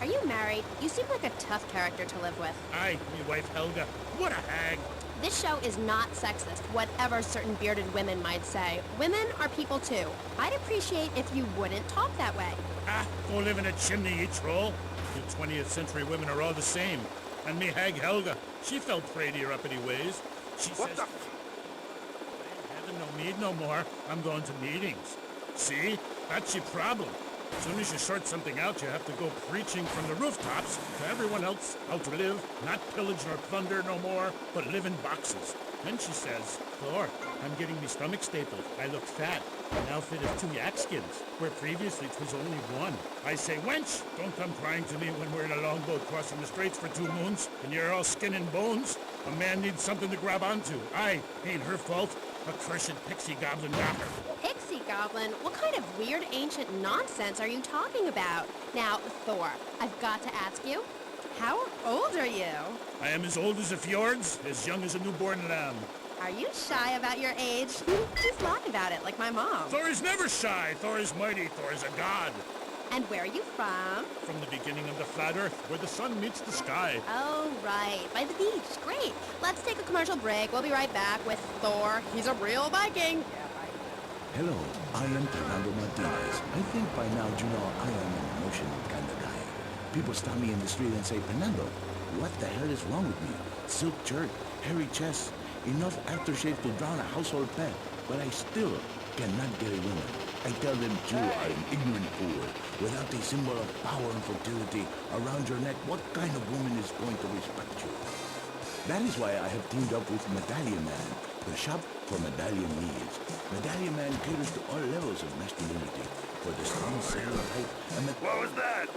Are you married? You seem like a tough character to live with. Aye, me wife Helga. What a hag. This show is not sexist, whatever certain bearded women might say. Women are people too. I'd appreciate if you wouldn't talk that way. Ah, go live in a chimney, you troll. You 20th century women are all the same. And me hag Helga, she fell prey to your uppity ways. She says, I ain't having no mead no more. I'm going to meetings. See? That's your problem. As soon as you sort something out, you have to go preaching from the rooftops to everyone else how to live, not pillage nor plunder no more, but live in boxes. Then she says, Thor, I'm getting me stomach stapled. I look fat. An outfit of 2 yak skins, where previously 'twas only 1. I say, wench, don't come crying to me when we're in a longboat crossing the straits for 2 moons, and you're all skin and bones. A man needs something to grab onto. Aye, ain't her fault. A cursed pixie goblin got her. Pixie goblin? What kind of weird ancient nonsense are you talking about? Now, Thor, I've got to ask you, how old are you? I am as old as the fjords, as young as a newborn lamb. Are you shy about your age? Just lie about it, like my mom. Thor is never shy. Thor is mighty. Thor is a god. And where are you from? From the beginning of the flat earth, where the sun meets the sky. Oh, right. By the beach. Great. Let's take a commercial break. We'll be right back with Thor. He's a real Viking. Hello, I am Fernando Martinez. I think by now you know I am an emotional kind of guy. People stop me in the street and say, Fernando, what the hell is wrong with me? Silk shirt, hairy chest, enough aftershave to drown a household pet, but I still cannot get a woman. I tell them you are an ignorant fool. Without the symbol of power and fertility around your neck, what kind of woman is going to respect you? That is why I have teamed up with Medallion Man, the shop for medallion needs. Medallion Man caters to all levels of masculinity, for the strong, sailor type, and What was that?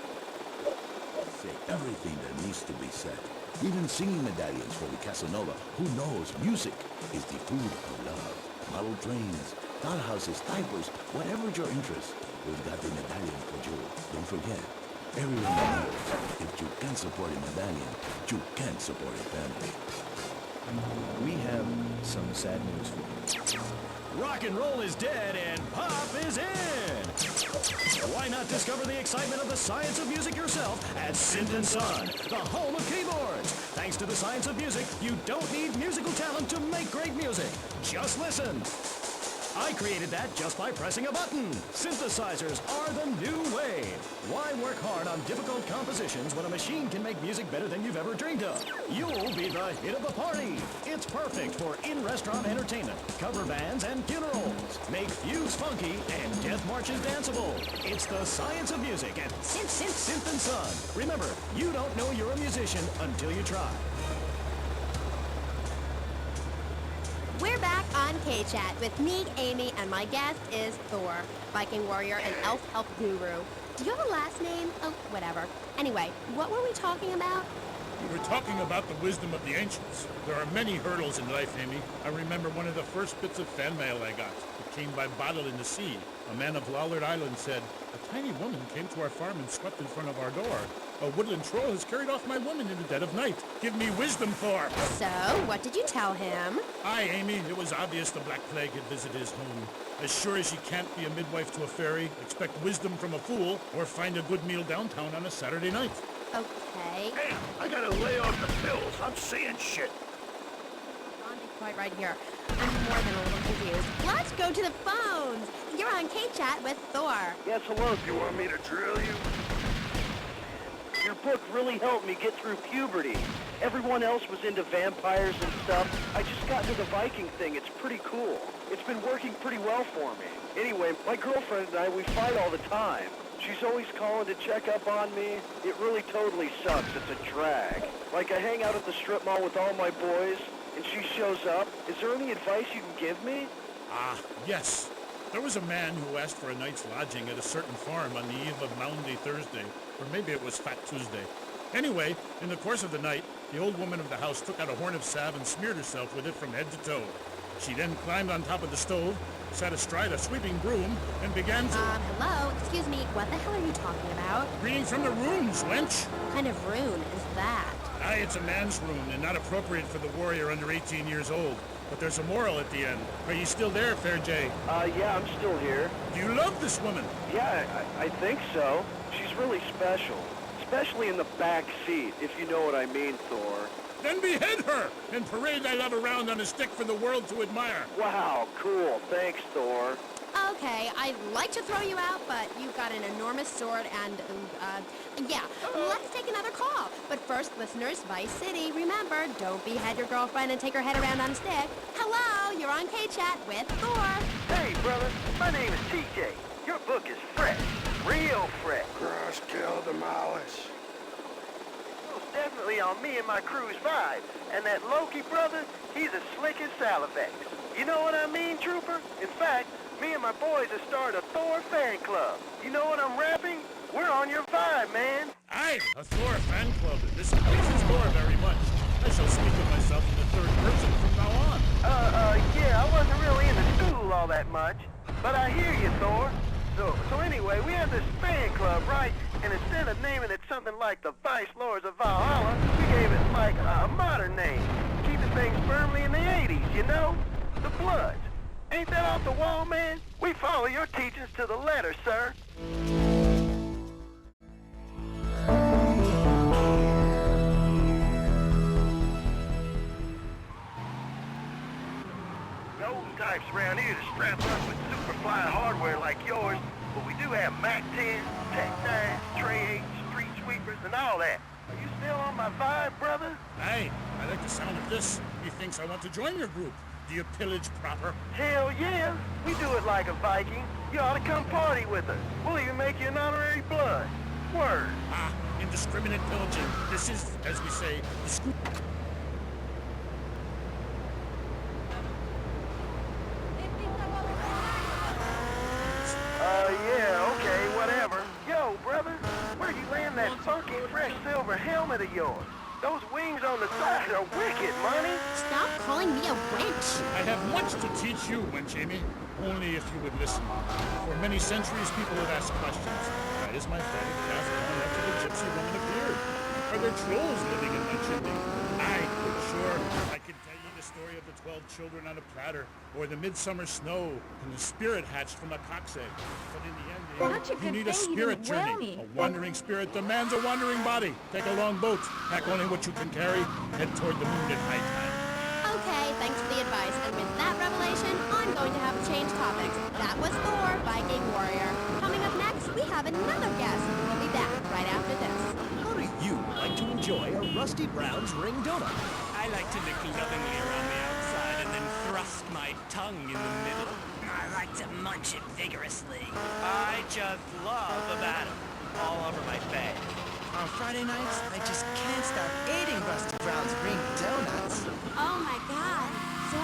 Say everything that needs to be said. Even singing medallions for the Casanova, who knows music is the food of love. Model trains, dollhouses, diapers, whatever your interest, we've got the medallion for you. Don't forget, Everyone knows if you can support a medallion, you can support a family. We have some sad news for you. Rock and roll is dead and pop is in! Why not discover the excitement of the science of music yourself at Synth & Son, the home of keyboards? Thanks to the science of music, you don't need musical talent to make great music. Just listen. I created that just by pressing a button. Synthesizers are the new wave. Why work hard on difficult compositions when a machine can make music better than you've ever dreamed of? You'll be the hit of the party. It's perfect for in-restaurant entertainment, cover bands, and funerals. Make fugues funky and death marches danceable. It's the science of music at Synth & Son. Remember, you don't know you're a musician until you try. We're back on K-Chat with me, Amy, and my guest is Thor, Viking warrior and elf help guru. Do you have a last name? Oh, whatever. Anyway, what were we talking about? We were talking about the wisdom of the ancients. There are many hurdles in life, Amy. I remember one of the first bits of fan mail I got. It came by bottle in the sea. A man of Lollard Island said, "A tiny woman came to our farm and swept in front of our door. A woodland troll has carried off my woman in the dead of night. Give me wisdom, Thor." So, what did you tell him? Aye, Amy, it was obvious the Black Plague had visited his home. As sure as you can't be a midwife to a fairy, expect wisdom from a fool, or find a good meal downtown on a Saturday night. Okay. Hey, I gotta lay off the pills. I'm seeing shit. I'll be quite right here. I'm more than a little confused. Let's go to the phones. You're on K-Chat with Thor. Yes, hello. You want me to drill you? Your book really helped me get through puberty. Everyone else was into vampires and stuff. I just got into the Viking thing. It's pretty cool. It's been working pretty well for me. Anyway, my girlfriend and I, we fight all the time. She's always calling to check up on me. It really totally sucks. It's a drag. Like, I hang out at the strip mall with all my boys, and she shows up. Is there any advice you can give me? Ah, yes. There was a man who asked for a night's lodging at a certain farm on the eve of Maundy Thursday, or maybe it was Fat Tuesday. Anyway, in the course of the night, the old woman of the house took out a horn of salve and smeared herself with it from head to toe. She then climbed on top of the stove, sat astride a sweeping broom, and began to... Hello? Excuse me, what the hell are you talking about? Reading from the runes, wench! What kind of rune is that? Aye, it's a man's rune, and not appropriate for the warrior under 18 years old. But there's a moral at the end. Are you still there, Fair Jay? Yeah, I'm still here. Do you love this woman? Yeah, I think so. She's really special. Especially in the back seat, if you know what I mean, Thor. Then behead her, and parade thy love around on a stick for the world to admire. Wow, cool. Thanks, Thor. Okay, I'd like to throw you out, but you've got an enormous sword and, yeah. Let's take another call. But first, listeners, Vice City, remember, don't behead your girlfriend and take her head around on a stick. Hello, you're on K-Chat with Thor. Hey, brother, my name is TJ. Your book is fresh. Real fresh. Crush, kill, demolish. Most definitely on me and my crew's vibe. And that Loki brother, he's as slick as Salivex. You know what I mean, Trooper? In fact, me and my boys have started a Thor fan club. You know what I'm rapping? We're on your vibe, man. Aye, a Thor fan club. This pleases Thor very much. I shall speak of myself in the third person from now on. Yeah, I wasn't really into school all that much. But I hear you, Thor. So anyway, we have this fan club, right? And instead of naming it something like the Vice Lords of Valhalla, we gave it like a modern name. Keeping things firmly in the 80s, you know? The Bloods. Ain't that off the wall, man? We follow your teachings to the letter, sir. No types around here to strap up with super flying hardware like yours, but we do have Mac 10, Tech 9, Trey 8, Street Sweepers, and all that. Are you still on my vibe, brother? Aye, I like the sound of this. He thinks I want to join your group. Do you pillage proper? Hell yeah! We do it like a Viking. You ought to come party with us. We'll even make you an honorary blood. Word. Ah, indiscriminate pillaging. This is, as we say, the scoop. Yeah, okay, whatever. Yo, brother, where you land that funky, fresh silver helmet of yours? Those wings on the side are wicked, money. Stop calling me a wench. I have much to teach you, wench Amy. Only if you would listen. For many centuries, people have asked questions. Why is my father cast down after the gypsy woman appeared? Are there trolls living in my chimney? Aye, sure. I can tell you the story of the 12 children on a platter, or the midsummer snow, and the spirit hatched from a cock's egg. But in the end, you need a spirit journey. A wandering spirit demands a wandering body. Take a long boat, pack only what you can carry, head toward the moon at high tide. Okay, thanks for the advice. And with that revelation, I'm going to have to change topics. That was Thor, Viking Warrior. Coming up next, we have another guest. We'll be back right after this. How do you like to enjoy a Rusty Brown's ring donut? I like to lick lovingly around the outside and then thrust my tongue in the middle. I like to munch it vigorously. I just love a battle all over my face. On Friday nights, I just can't stop eating Rusty Brown's ring donuts. Oh my god, so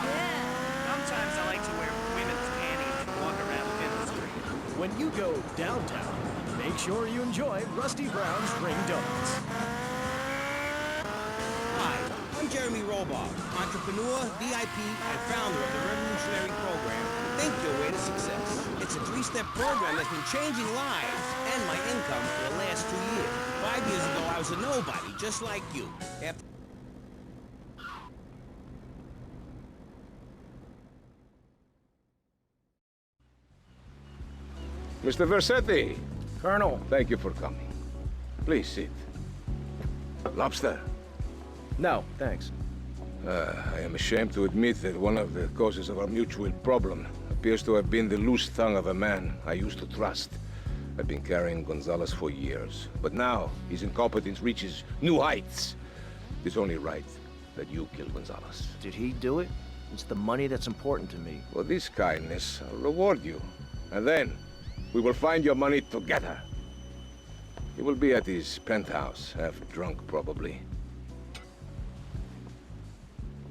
good. Sometimes I like to wear women's panties and walk around Fifth Street. When you go downtown, make sure you enjoy Rusty Brown's ring donuts. Hi, I'm Jeremy Robar, entrepreneur, VIP, and founder of the Revolutionary Program. Think your way to success. It's a 3-step program that's been changing lives and my income for the last 2 years. 5 years ago, I was a nobody, just like you. After Mr. Versetti. Colonel. Thank you for coming. Please sit. Lobster? No, thanks. I am ashamed to admit that one of the causes of our mutual problem appears to have been the loose tongue of a man I used to trust. I've been carrying Gonzalez for years, but now his incompetence reaches new heights. It's only right that you kill Gonzalez. Did he do it? It's the money that's important to me. For this kindness, I'll reward you. And then, we will find your money together. He will be at his penthouse, half drunk probably.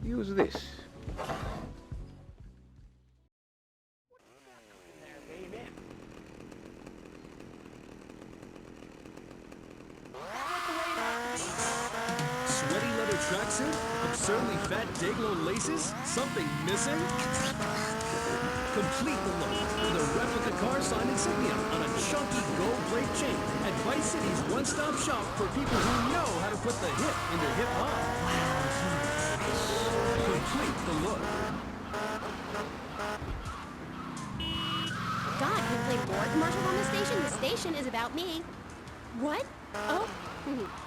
Use this. Sweaty leather tracksuit? Absurdly fat Dayglow laces? Something missing? Complete the look with a replica car sign insignia on a chunky gold plate chain at Vice City's one-stop shop for people who know how to put the hip into hip-hop. Complete the look. God, you play more commercials on the station? The station is about me. What? Oh.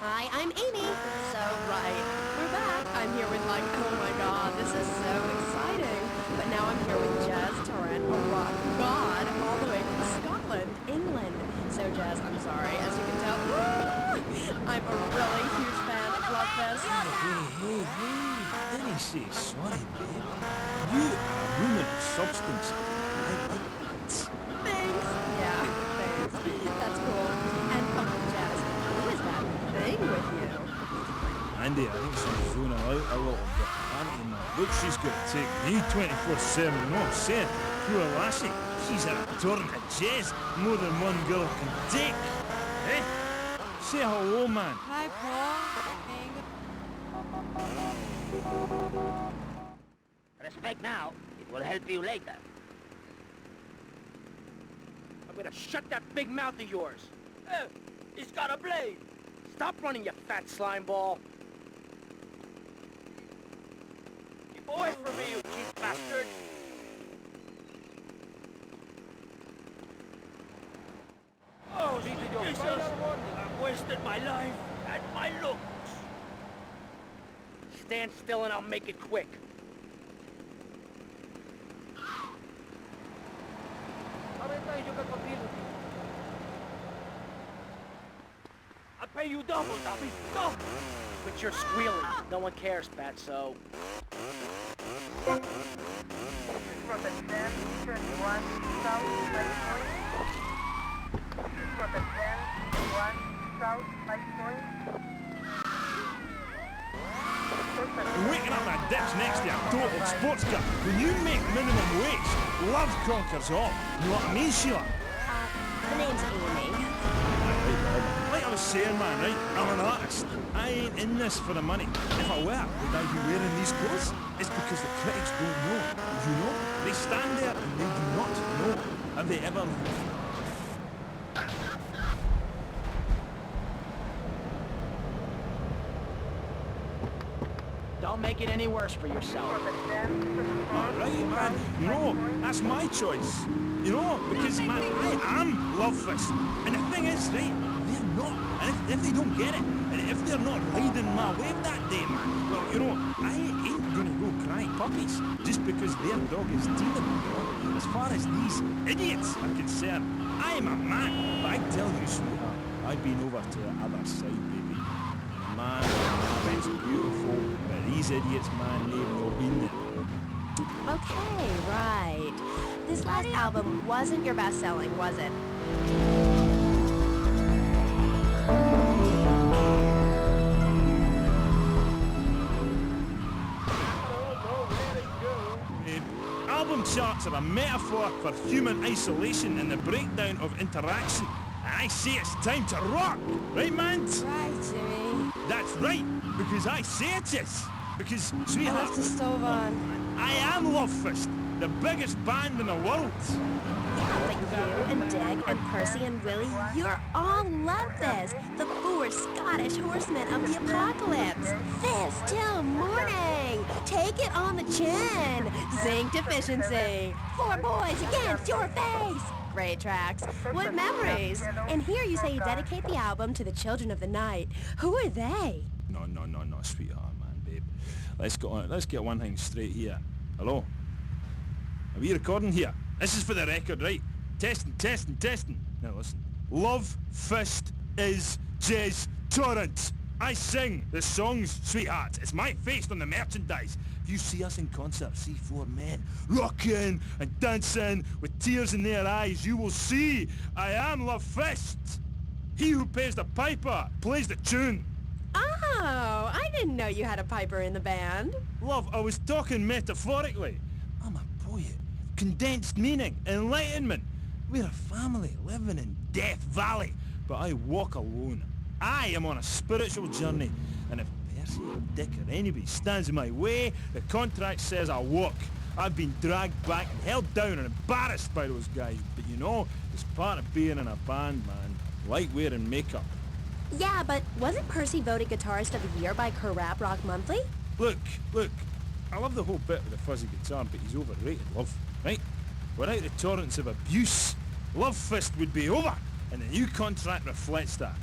Hi, I'm Amy. So, right. We're back. I'm here with like, oh my god, this is so exciting. But now I'm here with Jazz Torrent, a rock god, all the way from Scotland, England. So, Jazz, I'm sorry. As you can tell, I'm a really huge fan of Love Fest. Hey. Let me see, swine, babe. You are a woman of substance. I like that. Thanks. Yeah, thanks. That's cool. And come on, Jazz. Who is that thing with you? Andy, I think she's zoning out a little bit. Look, she's going to take me 24/7. No, I'm saying, poor lassie. She's a torrent of jazz. More than one girl can take. Eh? Say hello, man. Hi, Paul. Respect now, it will help you later. I'm gonna shut that big mouth of yours. He's got a blade. Stop running, you fat slime ball. Keep away from me, you cheap bastard. Oh, Jesus, I've wasted my life and my looks. Stand still and I'll make it quick. I'll pay you double, Dobby. Double! Quit your squealing. No one cares, Fatso. From the 10, turn 1, south, right point. From the 10, 1, south, right point. And waking up that ditch next to a total sports car. When you make minimum wage, love conquers all. You know what I mean, Sheila? The name's Amy. Like I was saying, man, right? I'm an artist. I ain't in this for the money. If I were, would I be wearing these clothes? It's because the critics don't know. You know? They stand there and they do not know. Have they ever... make it any worse for yourself. Alright, man. You know, that's my choice. You know, because, man, I am Love Fist. And the thing is, right, they're not. And if they don't get it, and if they're not riding my wave that day, man, well, you know, I ain't gonna go cry puppies just because their dog is teething, you know. As far as these idiots are concerned, I am a man. But I tell you, sweetheart, I've been over to the other side, baby. The man, it's beautiful, but these idiots, man, they've not been there. Okay, right. This last album wasn't your best-selling, was it? Album charts are a metaphor for human isolation and the breakdown of interaction. I say it's time to rock, right, man? Right, Jimmy. That's right, because I say it is. Because, sweetheart, I left the stove on. I am Love Fist, the biggest band in the world. Yeah, but you and Dick and Percy and Willie, you're all Love Fist, the four Scottish horsemen of the apocalypse. Fist till morning. Take it on the chin. Zinc deficiency. Four boys against your face. Great tracks. What memories. And here you say you dedicate the album to the children of the night. Who are they? No, sweetheart, man, babe. Let's get one thing straight here. Hello? Are we recording here? This is for the record, right? Testing. Now listen. Love Fist is Jez Torrance. I sing the songs, sweetheart. It's my face on the merchandise. If you see us in concert, see four men rocking and dancing with tears in their eyes, you will see I am Love Fist. He who pays the piper plays the tune. Oh, I didn't know you had a piper in the band. Love, I was talking metaphorically. I'm a poet. Condensed meaning, enlightenment. We're a family living in Death Valley, but I walk alone. I am on a spiritual journey, and if Percy or Dick or anybody stands in my way, the contract says I walk. I've been dragged back and held down and embarrassed by those guys, but you know, it's part of being in a band, man. Like wearing makeup. Yeah, but wasn't Percy voted Guitarist of the Year by Rap Rock Monthly? Look, I love the whole bit with the fuzzy guitar, but he's overrated, Love, right? Without the torrents of abuse, Love Fist would be over, and the new contract reflects that.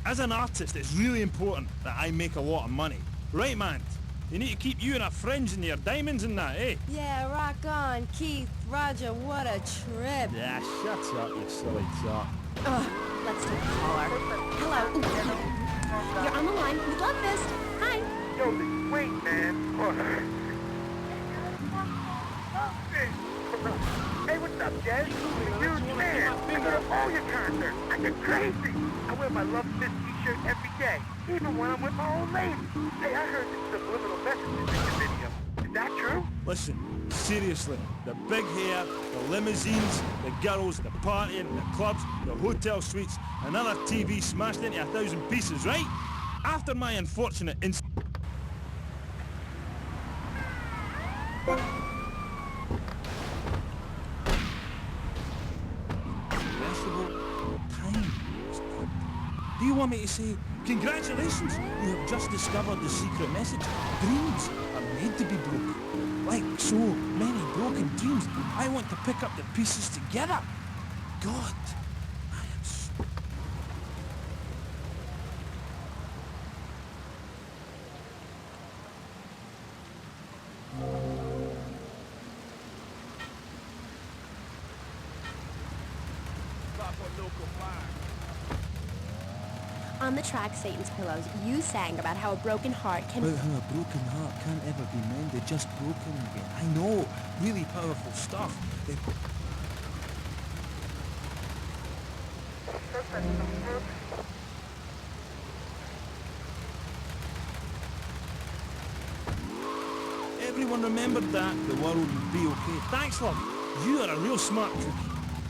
As an artist, it's really important that I make a lot of money. Right, man? You need to keep you and our friends and your diamonds and that, eh? Yeah, rock on, Keith, Roger, what a trip. Yeah, shut up, you silly tart. Ugh, let's take a caller. Hello. Ooh. You're on the line with Love Fist. Hi. Yo, wait, man. Hey, what's up, Jez? Huge fan. I go to all your concerts. I get crazy. I wear my Love Fist t-shirt every day, even when I'm with my old lady. Hey, I heard this subliminal messages in your video. Is that true? Listen, seriously, the big hair, the limousines, the girls, the partying, the clubs, the hotel suites, another TV smashed into 1,000 pieces, right? After my unfortunate incident... Do you want me to say, congratulations, you have just discovered the secret message. Dreams are made to be broken. Like so many broken dreams, I want to pick up the pieces together. God, I am so... On the track Satan's Pillows, you sang about how a broken heart can... About how a broken heart can't ever be mended, just broken again. I know, really powerful stuff. Everyone remembered that, the world would be okay. Thanks, love. You are a real smart cookie.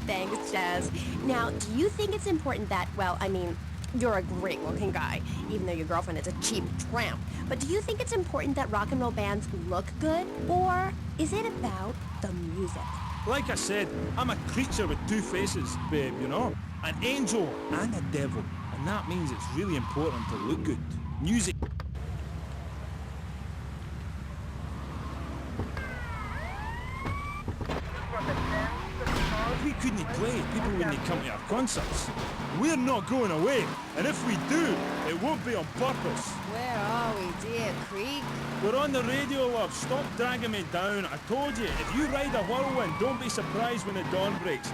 Thanks, Jazz. Now, do you think it's important that, well, I mean, you're a great-looking guy, even though your girlfriend is a cheap tramp. But do you think it's important that rock and roll bands look good? Or is it about the music? Like I said, I'm a creature with two faces, babe, you know? An angel and a devil. And that means it's really important to look good. Music... couldn't play, people wouldn't come to our concerts. We're not going away, and if we do, it won't be on purpose. Where are we, dear Creek? We're on the radio, love. Stop dragging me down. I told you, if you ride a whirlwind, don't be surprised when the dawn breaks.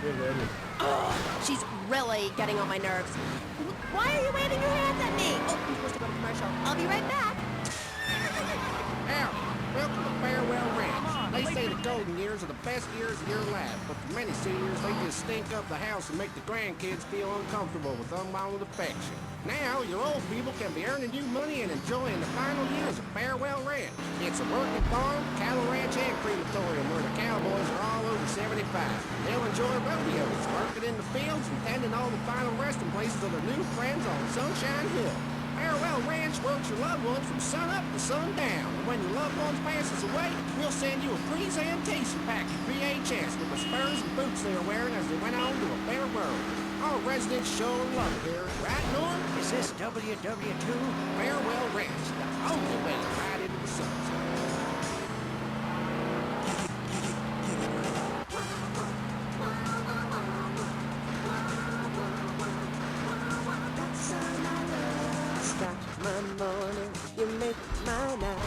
We're ready. Ugh, she's really getting on my nerves. Why are you waving your hands at me? Oh, I'm supposed to go to commercial. I'll be right back. Howdy. Welcome to Farewell Ranch. They say the golden years are the best years of your life, but for many seniors, they just stink up the house and make the grandkids feel uncomfortable with unwanted affection. Now, your old people can be earning you money and enjoying the final years of Farewell Ranch. It's a working farm, cattle ranch, and crematorium where the cowboys are all over 75. They'll enjoy rodeos, working in the fields, and tending all the final resting places of their new friends on Sunshine Hill. Farewell Ranch works your loved ones from sun up to sundown. And when your loved ones passes away, we'll send you a presentation package VHS with the spurs and boots they were wearing as they went on to a better world. All residents sure love it here. Right, Norm? Is this WW2? Farewell Ranch, the only way to ride into the sunshine. My morning, you make my night.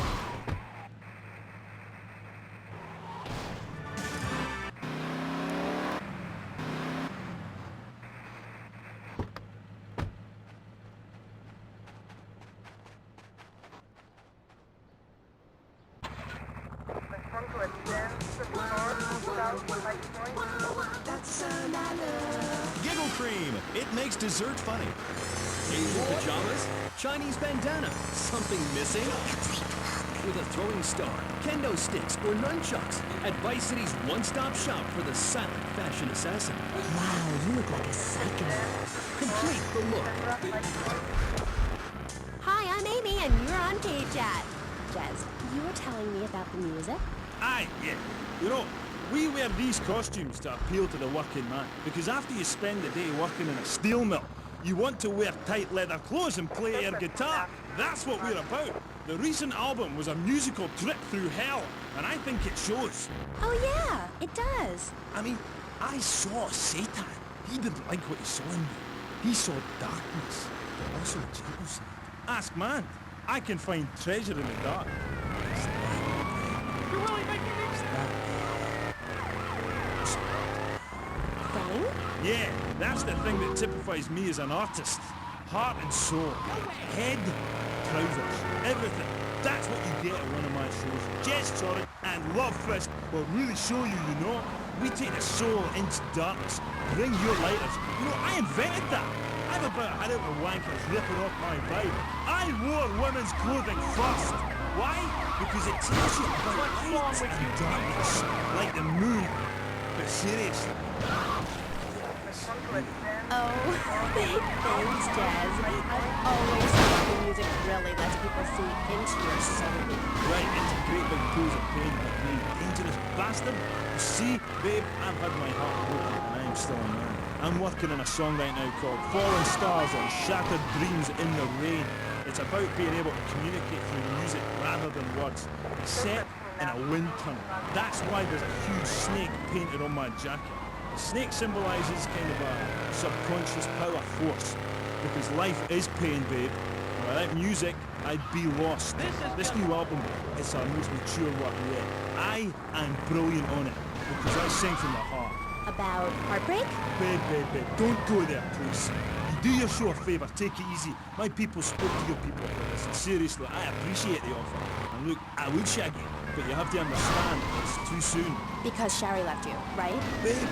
Giggle cream. It makes dessert funny. Asian pajamas, Chinese bandana, something missing? With a throwing star, kendo sticks, or nunchucks at Vice City's one-stop shop for the silent fashion assassin. Wow, you look like a psycho. Complete the look. Hi, I'm Amy, and you're on K-Chat. Jez, you were telling me about the music? Aye, yeah. You know, we wear these costumes to appeal to the working man, because after you spend the day working in a steel mill, you want to wear tight leather clothes and play air guitar. That's what we're about. The recent album was a musical trip through hell, and I think it shows. Oh yeah, it does. I mean, I saw Satan. He didn't like what he saw in me. He saw darkness, but also a genocide. Ask man. I can find treasure in the dark. You're really making me... Thing? Yeah, that's the thing that typifies me as an artist. Heart and soul. Head, trousers, everything. That's what you get at one of my shows. Jess Torrent and Love Fist will really show you, you know. We take the soul into darkness. Bring your lighters. You know, I invented that. I'm about had out the wankers ripping off my vibe. I wore women's clothing first. Why? Because it tells you about light and darkness, like the moon. But seriously. Oh, thanks, Jez. I've always thought the music really lets people see into your soul. Right, into great big pools of pain like me. Dangerous bastard. You see, babe, I've had my heart broken and I'm still a man. I'm working on a song right now called Fallen Stars on Shattered Dreams in the Rain. It's about being able to communicate through music rather than words. It's set in a wind tunnel. That's why there's a huge snake painted on my jacket. The snake symbolizes kind of a subconscious power force. Because life is pain, babe. And without music, I'd be lost. This new album is our most mature work yet. I am brilliant on it. Because I sing from the heart. About heartbreak? Babe, don't go there, please. You do your show a favour, take it easy. My people spoke to your people for this, and seriously, I appreciate the offer. And look, I would shag you, but you have to understand, it's too soon. Because Shari left you, right? Babe.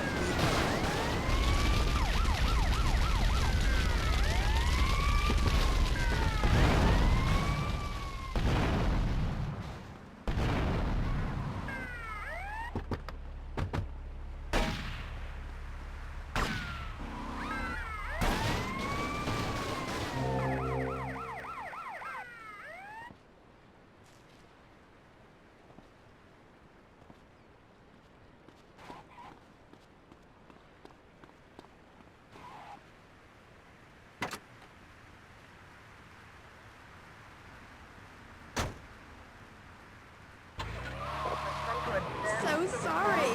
so sorry.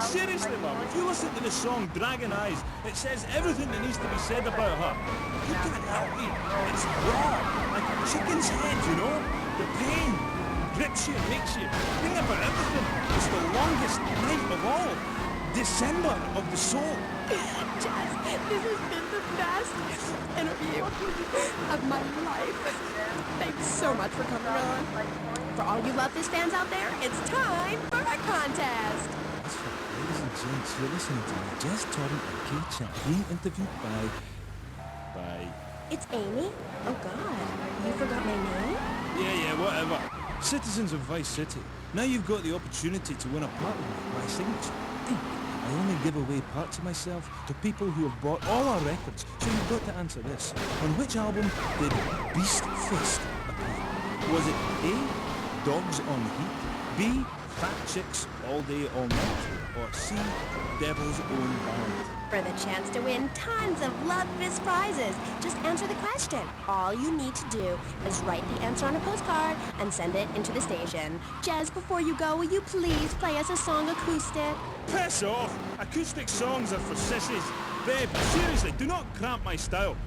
Seriously, Mum, if you listen to the song Dragon Eyes, it says everything that needs to be said about her. You can't help me. It's raw, like a chicken's head, you know? The pain grips you, makes you think about everything. It's the longest night of all. December of the soul. Jess, this has been the best interview of my life. Thanks so much for coming on. For all you Love This fans out there, it's time for a contest. That's right, ladies and gents, you're listening to me, Jess, Torrey, and Kate Chan, being interviewed by... It's Amy? Oh God, you forgot my name? Yeah, whatever. Citizens of Vice City. Now you've got the opportunity to win a part of my signature. Think, I only give away parts of myself to people who have bought all our records, so you've got to answer this. On which album did Beast Fist appear? Was it A, Dogs on Heat, B, Fat Chicks All Day All Night, or C, Devil's Own Band? For the chance to win tons of Love This prizes, just answer the question. All you need to do is write the answer on a postcard and send it into the station. Jez, before you go, will you please play us a song acoustic? Piss off! Acoustic songs are for sissies. Babe, seriously, do not cramp my style.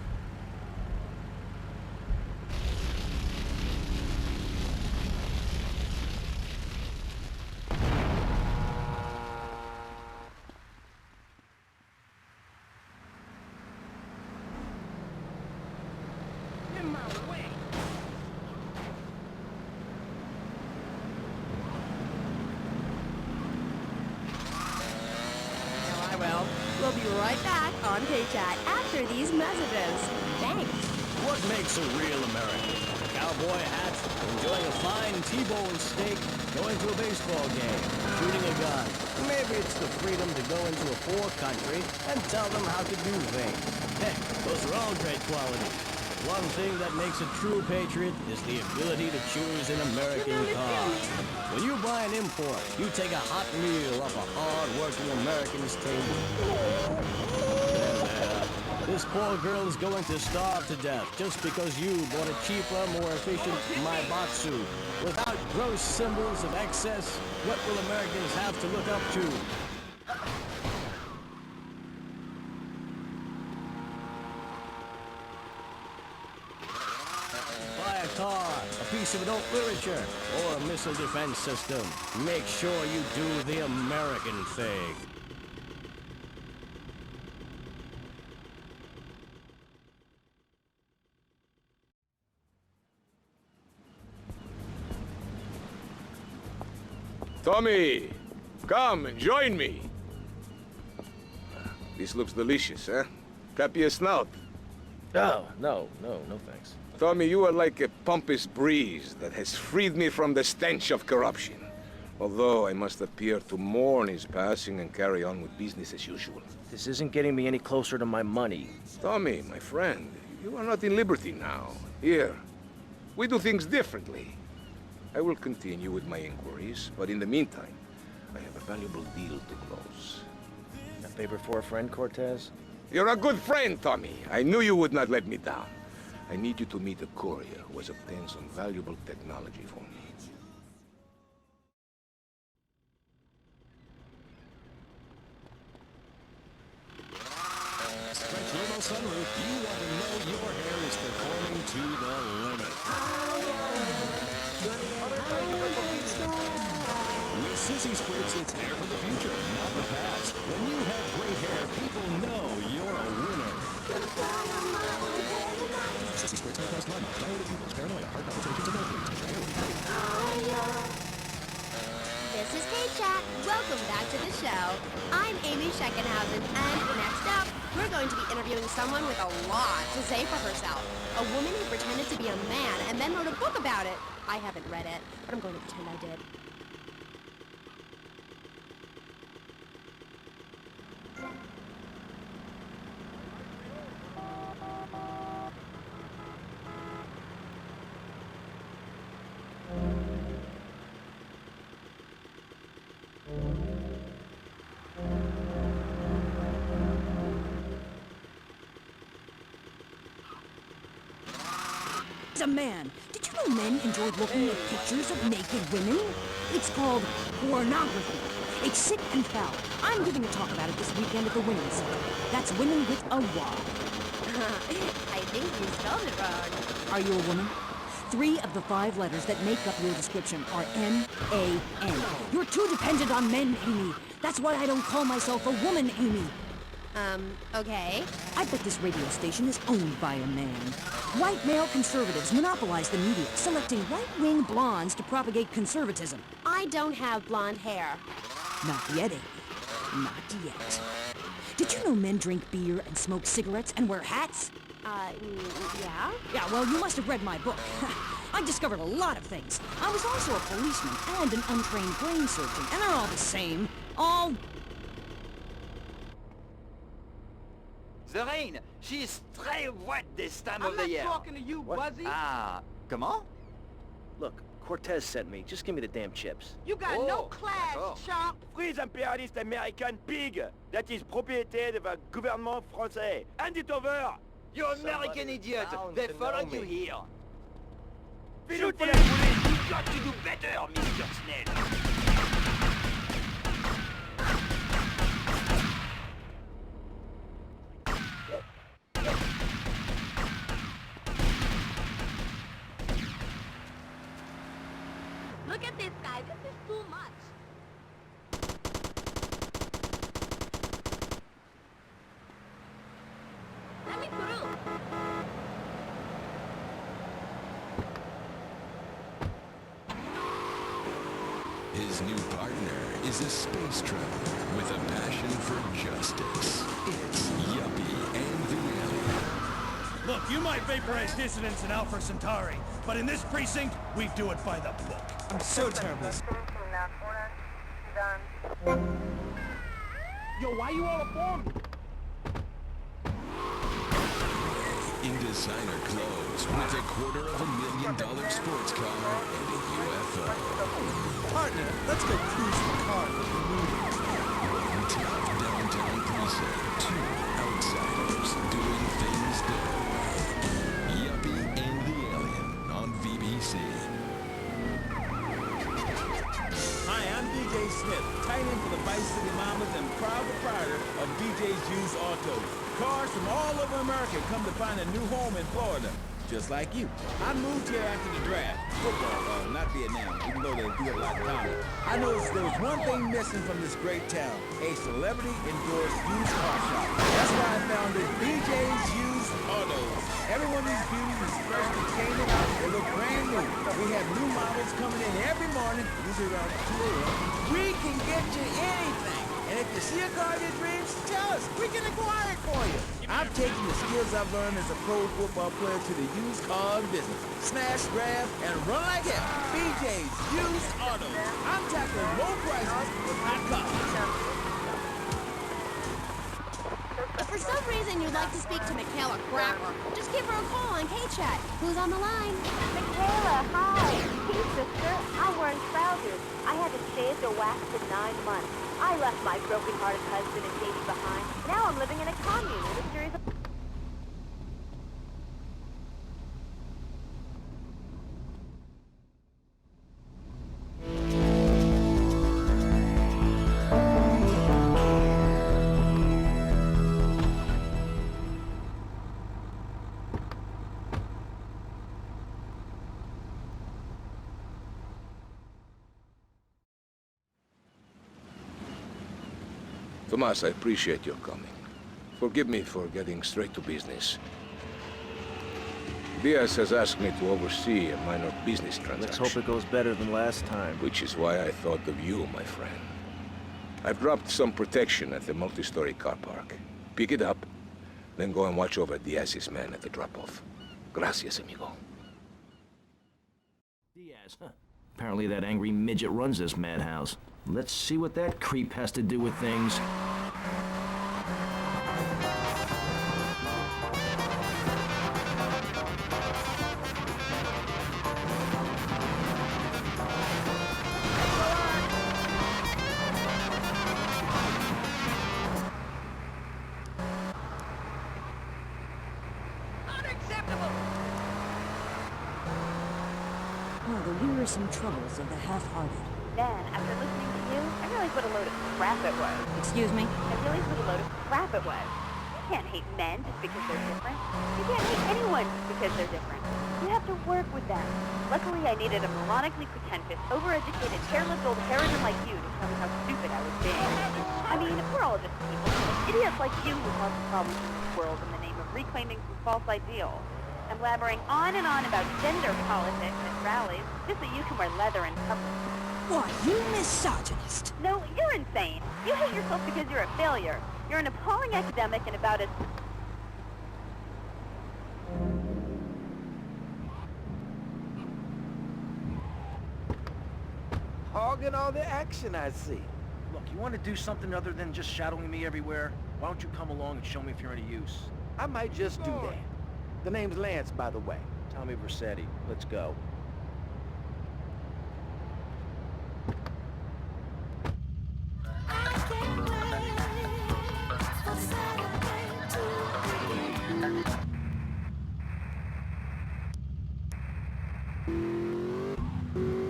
We'll be right back on K-Chat after these messages. Thanks. What makes a real American? A cowboy hat, enjoying a fine T-bone steak, going to a baseball game, shooting a gun. Maybe it's the freedom to go into a poor country and tell them how to do things. Heck, those are all great qualities. One thing that makes a true patriot is the ability to choose an American cause. When you buy an import, you take a hot meal off a hard-working American's table. This poor girl is going to starve to death just because you bought a cheaper, more efficient Maibatsu. Without gross symbols of excess, what will Americans have to look up to? Car, a piece of adult literature, or a missile defense system. Make sure you do the American thing. Tommy, come and join me. This looks delicious, huh? Copy a snout. Oh, no thanks. Tommy, you are like a pompous breeze that has freed me from the stench of corruption. Although I must appear to mourn his passing and carry on with business as usual. This isn't getting me any closer to my money. Tommy, my friend, you are not in liberty now. Here, we do things differently. I will continue with my inquiries, but in the meantime, I have a valuable deal to close. A favor for a friend, Cortez? You're a good friend, Tommy. I knew you would not let me down. I need you to meet a courier who has obtained some valuable technology for me. Stretch Limo Sunroof, you want to know your hair is performing to the limit. With Sissy Spritz, it's hair for the future, not the past. When you have great hair, people know you're a winner. Sissy Spritz hair cost money. Dilated pupils, paranoia, heart palpitations, and nosebleeds. This is K-Chat. Welcome back to the show. I'm Amy Scheckenhausen, and next up, we're going to be interviewing someone with a lot to say for herself. A woman who pretended to be a man and then wrote a book about it. I haven't read it, but I'm going to pretend I did. As a man, did you know men enjoyed looking at pictures of naked women? It's called pornography. It's sick and foul. I'm giving a talk about it this weekend at the Women's Center. That's women with a Y. I think you spelled it wrong. Are you a woman? 3 of the 5 letters that make up your description are M-A-N. You're too dependent on men, Amy. That's why I don't call myself a woman, Amy. Okay. I bet this radio station is owned by a man. White male conservatives monopolize the media, selecting right-wing blondes to propagate conservatism. I don't have blonde hair. Not yet, Amy. Not yet. Did you know men drink beer and smoke cigarettes and wear hats? Yeah? Yeah, well, you must have read my book. I discovered a lot of things. I was also a policeman and an untrained brain surgeon, and they're all the same. All... The rain, she is très wet this time of the year. I'm not talking to you, Buzzy. Ah, comment? Look, Cortez sent me. Just give me the damn chips. You got no class, chump. Free imperialist American pig that is propriété of a gouvernement français. Hand it over! You American idiot! They followed you here. Shoot for him! the police! You got to do better, Mr. Snell. Look at this guy. This is too much. Let me through. His new partner is a space traveler with a passion for justice. It's Yuppie and the Alien. Look, you might vaporize dissidents in Alpha Centauri, but in this precinct, we do it by the book. I'm so terrible. Yo, why you all up on me? In designer clothes with a $250,000 sports car and a UFO. Partner, let's go cruise the car for the movie. One tough downtown precinct, 2 outsiders doing things their way. Yuppie and the Alien on VBC. Hi, I'm DJ Smith, tight end for the Vice City Mamas and proud proprietor of DJ's Used Autos. Cars from all over America come to find a new home in Florida, just like you. I moved here after the draft. Football, not Vietnam, even though they do a lot of comedy. I noticed there was one thing missing from this great town, a celebrity-endorsed used car shop. That's why I founded DJ's Used Autos. Every one of these beauties is freshly painted out. They look brand new. We have new models coming in every morning, usually around 2 a.m. We can get you anything. And if you see a car of your dreams, tell us. We can acquire it for you. I'm taking the skills I've learned as a pro football player to the used car business. Smash, grab, and run like hell. BJ's Used Autos. I'm tackling low prices with hot cars. If for some reason you'd like to speak to Michaela Crapper, just give her a call on K-Chat. Who's on the line? Michaela, hi. Hey, sister. I'm wearing trousers. I haven't shaved or waxed in 9 months. I left my broken-hearted husband and baby behind. Now I'm living in a commune with a series of... Tomas, I appreciate your coming. Forgive me for getting straight to business. Diaz has asked me to oversee a minor business transaction. Let's hope it goes better than last time. Which is why I thought of you, my friend. I've dropped some protection at the multi-story car park. Pick it up, then go and watch over Diaz's men at the drop-off. Gracias, amigo. Diaz, huh? Apparently that angry midget runs this madhouse. Let's see what that creep has to do with things. Oh, the wearisome troubles of the half-hearted. Then, after listening to Zoo, I realized what a load of crap it was. Excuse me? I realized what a load of crap it was. You can't hate men just because they're different. You can't hate anyone just because they're different. You have to work with them. Luckily, I needed a moronically pretentious, overeducated, careless old harridan like you to tell me how stupid I was being. I mean, we're all just people. Idiots like you who cause problems in this world in the name of reclaiming some false ideal. I'm blabbering on and on about gender politics at rallies just so you can wear leather in public. Why, you misogynist. No, you're insane. You hate yourself because you're a failure. You're an appalling academic and about as... Hogging all the action, I see. Look, you want to do something other than just shadowing me everywhere? Why don't you come along and show me if you're any use? I might just do that. The name's Lance, by the way. Tommy Versetti. Let's go.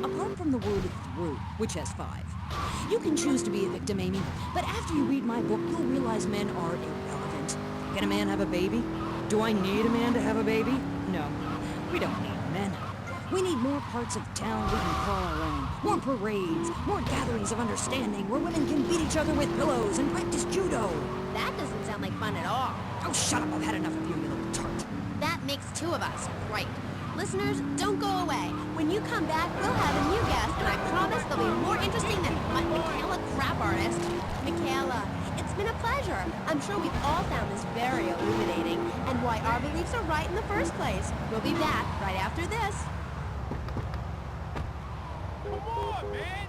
Apart from the word through, which has 5, you can choose to be a victim, Amy, but after you read my book, you'll realize men are irrelevant. Can a man have a baby? Do I need a man to have a baby? No, we don't need men. We need more parts of town we can call our own, more parades, more gatherings of understanding where women can beat each other with pillows and practice judo. That doesn't sound like fun at all. Oh, shut up, I've had enough of you, you little tart. That makes 2 of us, right? Listeners, don't go away. When you come back, we'll have a new guest, and I promise they'll be more interesting than Michaela Crap Artist. Michaela, it's been a pleasure. I'm sure we've all found this very illuminating, and why our beliefs are right in the first place. We'll be back right after this. Come on, man!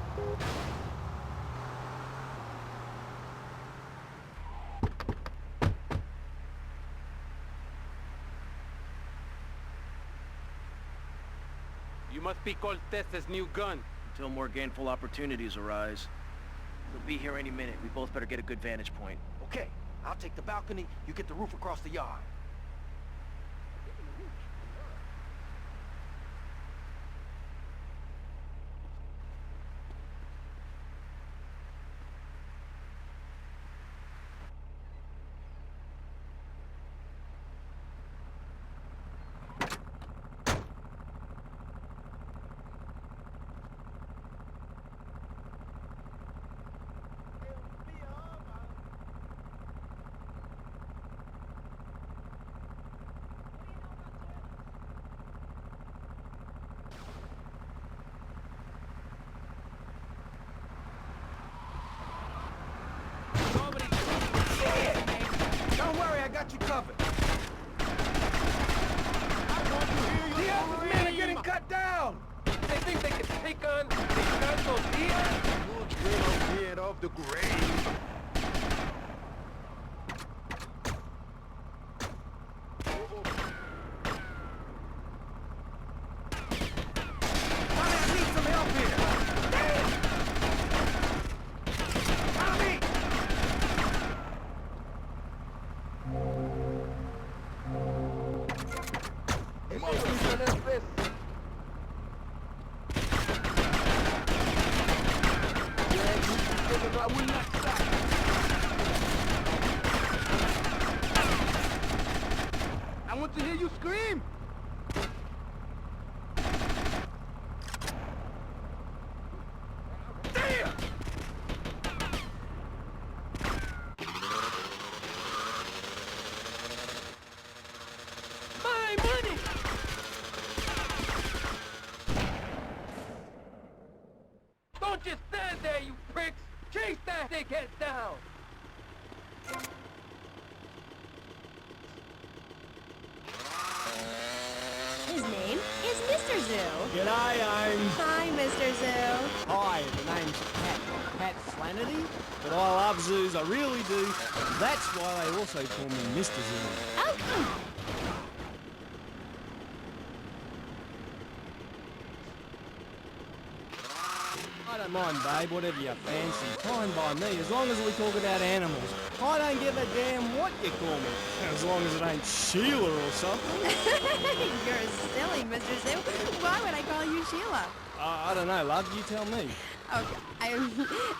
You must be Cortez's new gun. Until more gainful opportunities arise. He'll be here any minute. We both better get a good vantage point. Okay, I'll take the balcony, you get the roof across the yard. Don't worry, I got you covered. Diaz's men are getting cut down! They think they can take on the Diaz? We'll drill his head off the grave. I need some help here! Tommy! I want to hear you scream! Damn! My money! Don't just stand there, you pricks! Chase that dickhead down! His name is Mr. Zoo. G'day, Ames. Hi, Mr. Zoo. Hi, the name's Pat Flannery, but I love zoos, I really do. That's why they also call me Mr. Zoo. Oh, I don't mind, babe, whatever you fancy. Fine by me, as long as we talk about animals. I don't give a damn what you call me, as long as it ain't Sheila or something. You're silly, Mr. Zoo. Why would I call you Sheila? I don't know, love, you tell me. Okay,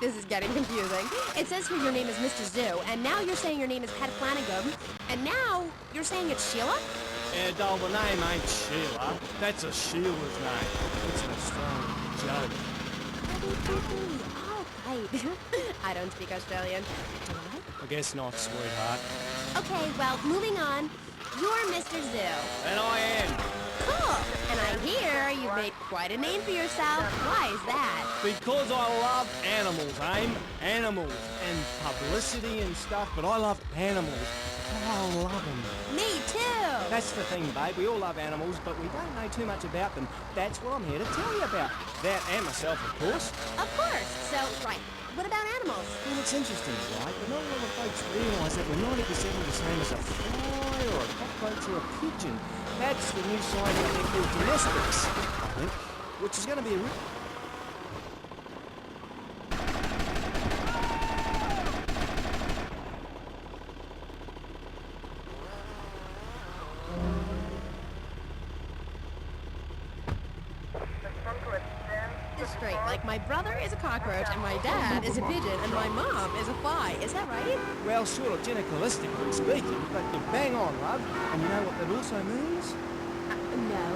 this is getting confusing. It says here your name is Mr. Zoo, and now you're saying your name is Pat Flanagan, and now you're saying it's Sheila? Yeah, doll, the name ain't Sheila. That's a Sheila's name. It's an Australian joke. Oh, right. I don't speak Australian. Do I? I guess not, sweetheart. Okay, well, moving on. You're Mr. Zoo. And I am. Cool. And I hear you've made quite a name for yourself. Why is that? Because I love animals, Animals and publicity and stuff, but I love animals. I love them. Me too. That's the thing, babe. We all love animals, but we don't know too much about them. That's what I'm here to tell you about. That and myself, of course. Of course. So, right. What about animals? Well, it's interesting, right? But not a lot of folks realise that we're 90% the same as a fly or a cockroach or a pigeon. That's the new science that they call domestics, I think, which is going to be a real... It's straight. Like, my brother is a cockroach, and my dad is a pigeon, and my mom is a fly. Is that right? Well, sort of genetically speaking, but you're bang on, love. And you know what that also means? No.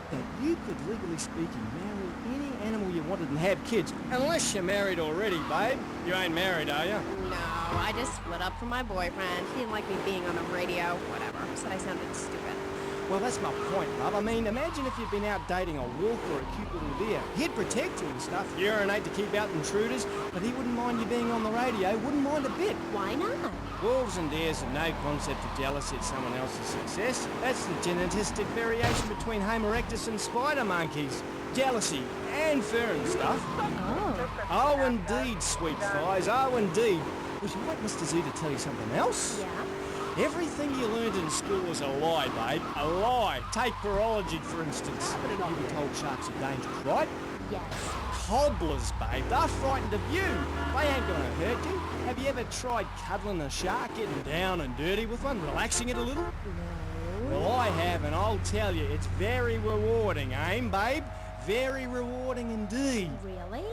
That you could, legally speaking, marry any animal you wanted and have kids. Unless you're married already, babe. You ain't married, are you? No, I just split up from my boyfriend. He didn't like me being on the radio. Whatever. Said I sounded stupid. Well, that's my point, love. I mean, imagine if you'd been out dating a wolf or a cute little deer. He'd protect you and stuff, urinate to keep out intruders, but he wouldn't mind you being on the radio, wouldn't mind a bit. Why not? Wolves and deers have no concept of jealousy at someone else's success. That's the genetistic variation between Homo erectus and spider monkeys. Jealousy and fur and stuff. Oh, indeed, sweet thighs, oh, indeed. Would you like Mr. Z to tell you something else? Yeah? Everything you learned in school is a lie, babe. A lie. Take virology, for instance. You were told sharks are dangerous, right? Yes. Cobblers, babe. They're frightened of you. They ain't gonna hurt you. Have you ever tried cuddling a shark, getting down and dirty with one, relaxing it a little? No. Well, I have, and I'll tell you, it's very rewarding, babe? Very rewarding indeed. Really?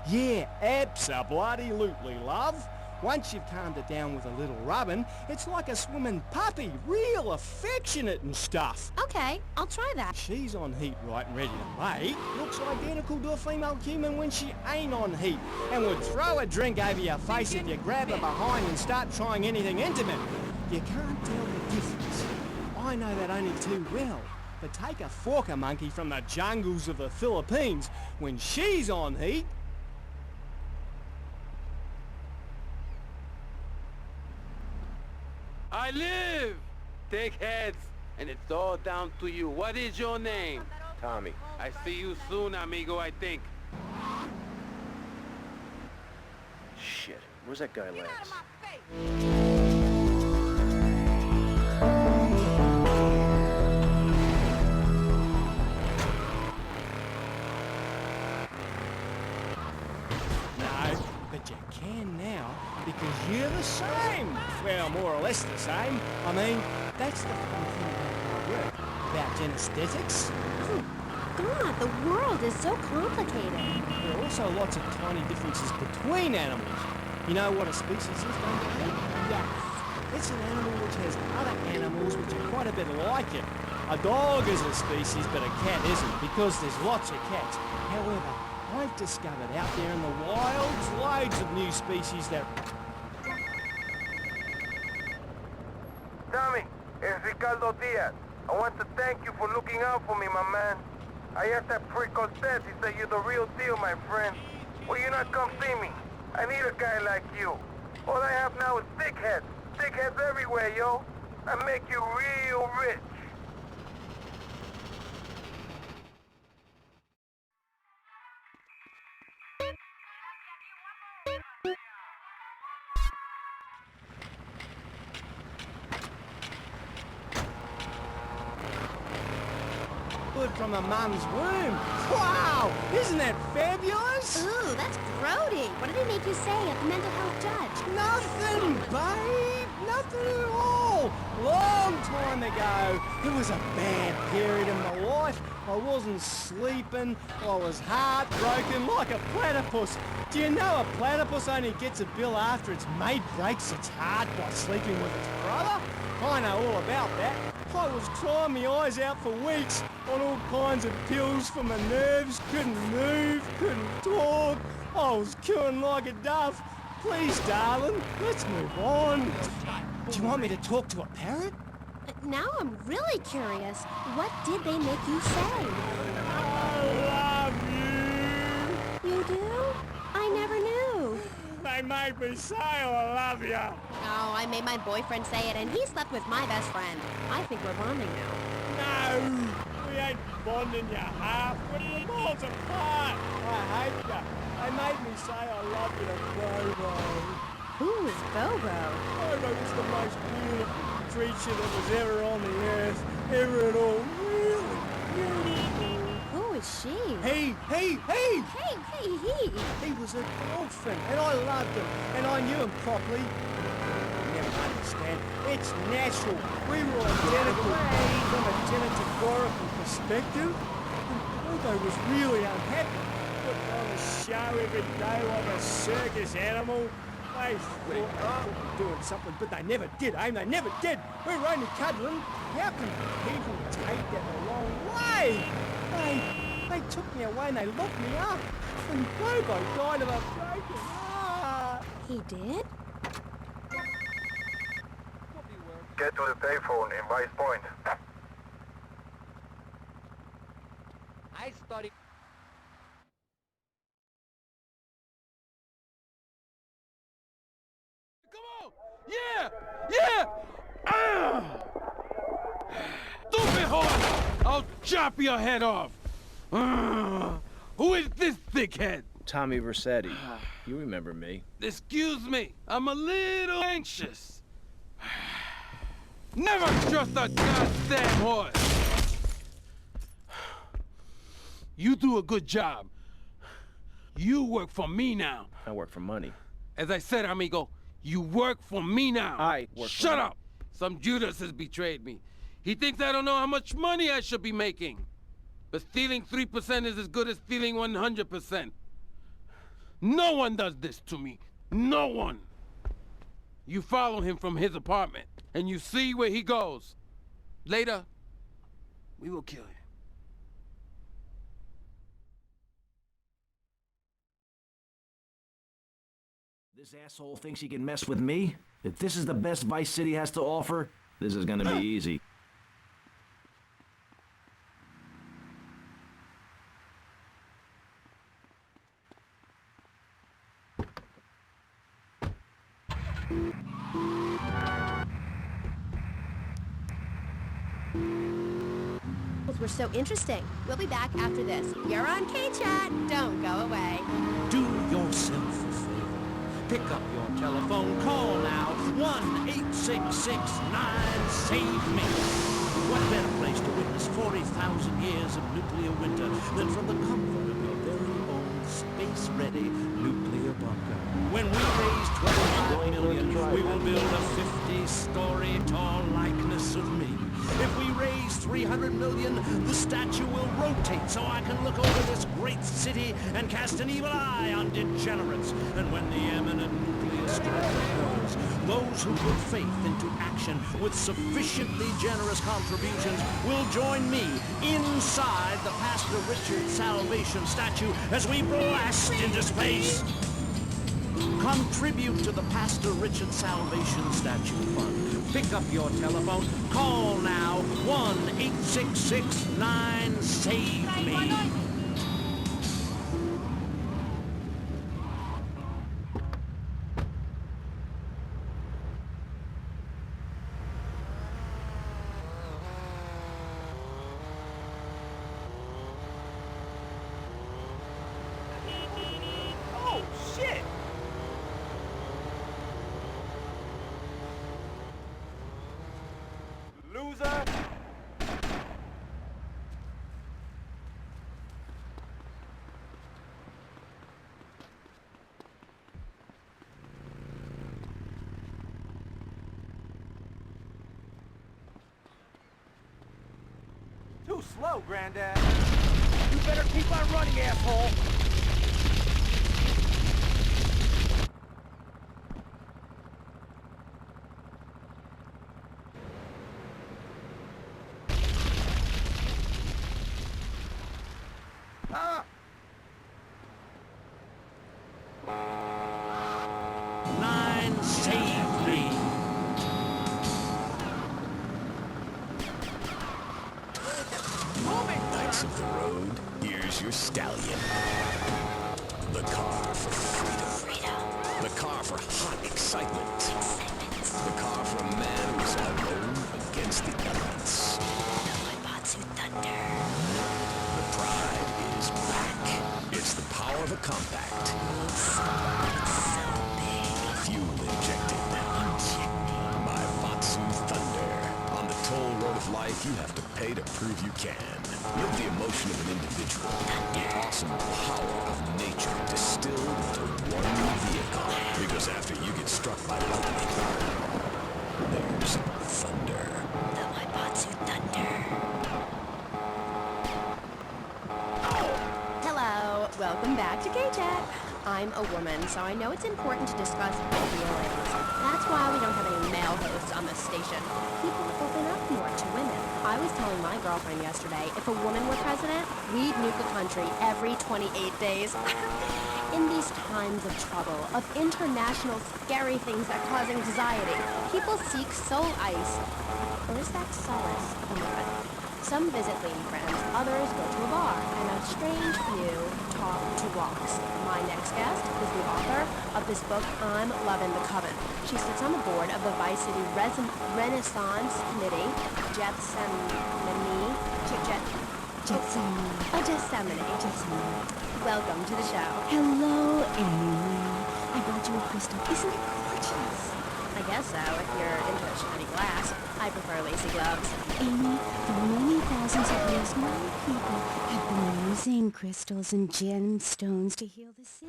Yeah, abso-bloody-lutely, love. Once you've calmed it down with a little rubbing, it's like a swimming puppy, real affectionate and stuff. Okay, I'll try that. She's on heat right and ready to mate. Looks identical to a female human when she ain't on heat, and would throw a drink over your face if you grab her behind and start trying anything intimate. You can't tell the difference. I know that only too well. But take a forker monkey from the jungles of the Philippines. When she's on heat, I live! Take heads, and it's all down to you. What is your name? Tommy. I see you soon, amigo, I think. Shit, where's that guy Lance? no, but you can now, because you're the same. Well, more or less the same. I mean, that's the fun thing about my work, about genesthetics. Oh, God, the world is so complicated. There are also lots of tiny differences between animals. You know what a species is, don't you? Yes. It's an animal which has other animals which are quite a bit like it. A dog is a species, but a cat isn't, because there's lots of cats. However, I've discovered out there in the wilds loads of new species that... Tommy, it's Ricardo Diaz. I want to thank you for looking out for me, my man. I asked that prick Cortez, he said you're the real deal, my friend. Will you not come see me? I need a guy like you. All I have now is dickheads. Dickheads everywhere, yo. I make you real rich. Good from a mum's womb. Wow! Isn't that fabulous? Ooh, that's grody. What did they make you say at the mental health judge? Nothing, babe. Nothing at all. Long time ago, It was a bad period in my life. I wasn't sleeping. I was heartbroken like a platypus. Do you know a platypus only gets a bill after its mate breaks its heart by sleeping with its brother? I know all about that. I was crying my eyes out for weeks on all kinds of pills for my nerves. Couldn't move, couldn't talk. I was cooing like a dove. Please, darling, let's move on. Do you want me to talk to a parrot? Now I'm really curious. What did they make you say? I love you. You do? I never knew. They made me say I love you. Oh, I made my boyfriend say it, and he slept with my best friend. I think we're bonding now. No, we ain't bonding, you half. We're miles apart. I hate you. They made me say I love you to Bobo. Who is Bobo? Bobo was the most beautiful creature that was ever on the earth. Ever at all. Really beautiful. Who is she? He! Hey, he! He was a dolphin, and I loved him, and I knew him properly. You never understand. It's natural. We were identical from a genetical perspective. And Bobo was really unhappy. Put on a show every day like a circus animal. They thought they were doing something, but they never did, Aim. They never did. We were only cuddling. How can people take that the wrong way? They took me away and they locked me up. And Bobo died of a broken heart. He did? Get to the payphone in Vice Point. I studied. Come on! Yeah! Yeah! Stupid horse! I'll chop your head off! Who is this thickhead? Tommy Versetti. You remember me. Excuse me, I'm a little anxious. Never trust a goddamn horse! You do a good job. You work for me now. I work for money. As I said, amigo, you work for me now. I work for Shut money. up! Some Judas has betrayed me. He thinks I don't know how much money I should be making. But stealing 3% is as good as stealing 100%. No one does this to me. No one. You follow him from his apartment, and you see where he goes. Later, we will kill him. This asshole thinks he can mess with me? If this is the best Vice City has to offer, this is gonna be easy. Were so interesting. We'll be back after this. You're on K-Chat. Don't go away. Do yourself a favor. Pick up your telephone. Call now. 1-866-9-SAVE-ME. What better place to witness 40,000 years of nuclear winter than from the comfort of your very own space-ready nuclear bunker? When we raise 21 million, we will build a 50-story tall likeness of me. If we raise 300 million, the statue will rotate so I can look over this great city and cast an evil eye on degenerates. And when the imminent nuclear strike occurs, those who put faith into action with sufficiently generous contributions will join me inside the Pastor Richard Salvation statue as we blast into space. Contribute to the Pastor Richard Salvation Statue Fund. Pick up your telephone. Call now. 1-866-9-SAVE-ME. Oh, shit! Loser! Too slow, Granddad. You better keep on running, asshole. Ah! Line, save me. Knights of the road, here's your stallion. The car for freedom. The car for hot excitement. The car for a man who's alone against the elements. The thunder. The pride is back. It's the power of a compact. So big. Fuel injected. My Batsu Thunder. On the toll road of life, you have to pay to prove you can. Live the emotion of an individual. The awesome power of nature distilled into one vehicle. Because after you get struck by lightning, there's thunder. The Waibatsu Thunder. Hello, welcome back to K-Chat. I'm a woman, so I know it's important to discuss feelings. That's why we don't have any male hosts on this station. People open up more to women. I was telling my girlfriend yesterday, if a woman were president, we'd nuke a country every 28 days. In these times of trouble, of international scary things that cause anxiety, people seek soul ice. Or is that solace? Oh my God. Some visit lady friends, others go to a bar, and a strange few talk to rocks. My next guest is the author of this book, I'm Lovin' the Coven. She sits on the board of the Vice City Renaissance Committee, Gethsemane. Welcome to the show. Hello, Amy. I brought you a crystal. Isn't it gorgeous? I guess so, if you're into shiny glass. I prefer lacy gloves. Amy, for many thousands of years, my people have been using crystals and gemstones to heal the sick.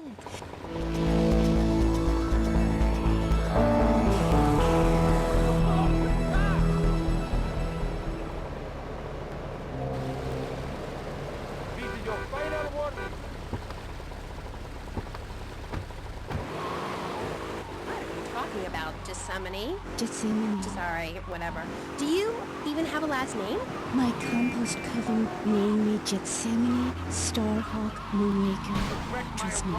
Gethsemane. Sorry, whatever. Do you even have a last name? My compost coven named me Gethsemane Starhawk Moonraker. Trust me,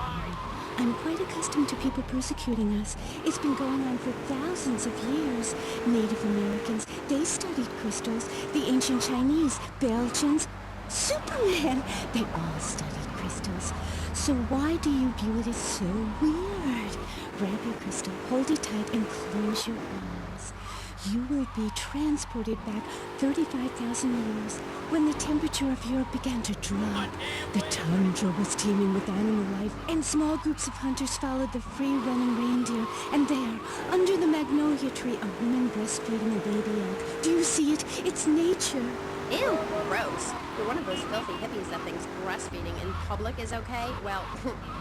I'm quite accustomed to people persecuting us. It's been going on for thousands of years. Native Americans, they studied crystals. The ancient Chinese, Belgians, Superman, they all studied crystals. So why do you view it as so weird? Grab your crystal, hold it tight, and close your eyes. You will be transported back 35,000 years when the temperature of Europe began to drop. The tundra was teeming with animal life, and small groups of hunters followed the free-running reindeer. And there, under the magnolia tree, a woman breastfeeding a baby elk. Do you see it? It's nature. Ew, gross. You're one of those filthy hippies that thinks breastfeeding in public is okay? Well,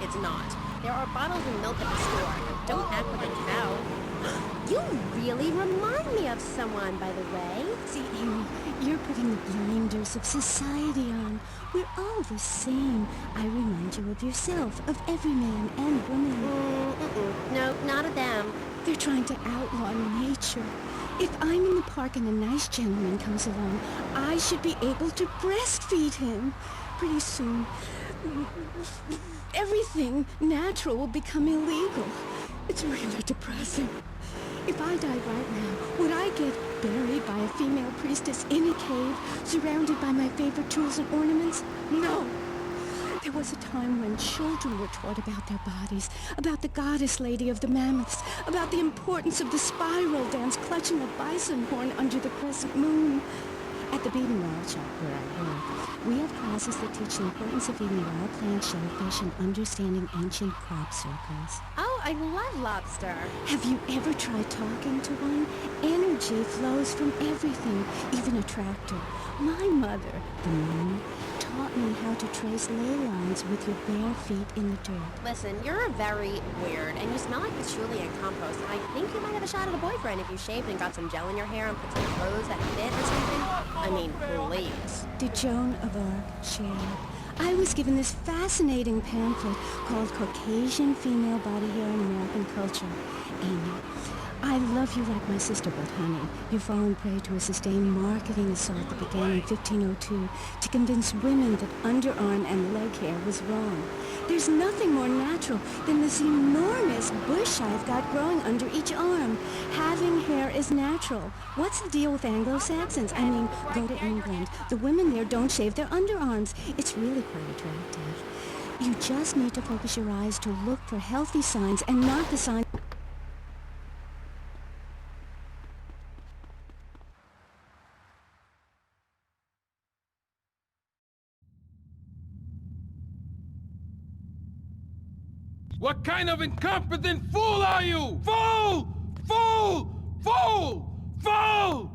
it's not. There are bottles of milk at the store. Don't act like a cow. You really remind me of someone, by the way. See, Amy, you're putting the blinders of society on. We're all the same. I remind you of yourself, of every man and woman. No, not of them. They're trying to outlaw nature. If I'm in the park and a nice gentleman comes along, I should be able to breastfeed him. Pretty soon, everything natural will become illegal. It's really depressing. If I died right now, would I get buried by a female priestess in a cave, surrounded by my favorite tools and ornaments? No. There was a time when children were taught about their bodies, about the goddess lady of the mammoths, about the importance of the spiral dance clutching a bison horn under the crescent moon. At the Beating Wild Shop where I work, we have classes that teach the importance of eating wild plants, shellfish, and understanding ancient crop circles. Oh, I love lobster. Have you ever tried talking to one? Energy flows from everything, even a tractor. My mother, the moon, taught me how to trace ley lines with your bare feet in the dirt. Listen, you're very weird, and you smell like patchouli and compost. I think you might have a shot at a boyfriend if you shaved and got some gel in your hair and put some clothes that fit or something. I mean, please. Did Joan of Arc share? I was given this fascinating pamphlet called Caucasian Female Body Hair in American Culture. Amy, I love you like my sister, but honey, you've fallen prey to a sustained marketing assault that began in 1502 to convince women that underarm and leg hair was wrong. There's nothing more natural than this enormous bush I've got growing under each arm. Having hair is natural. What's the deal with Anglo-Saxons? I mean, go to England. The women there don't shave their underarms. It's really quite attractive. You just need to focus your eyes to look for healthy signs and not the signs... What kind of incompetent fool are you? Fool! Fool! Fool! Fool!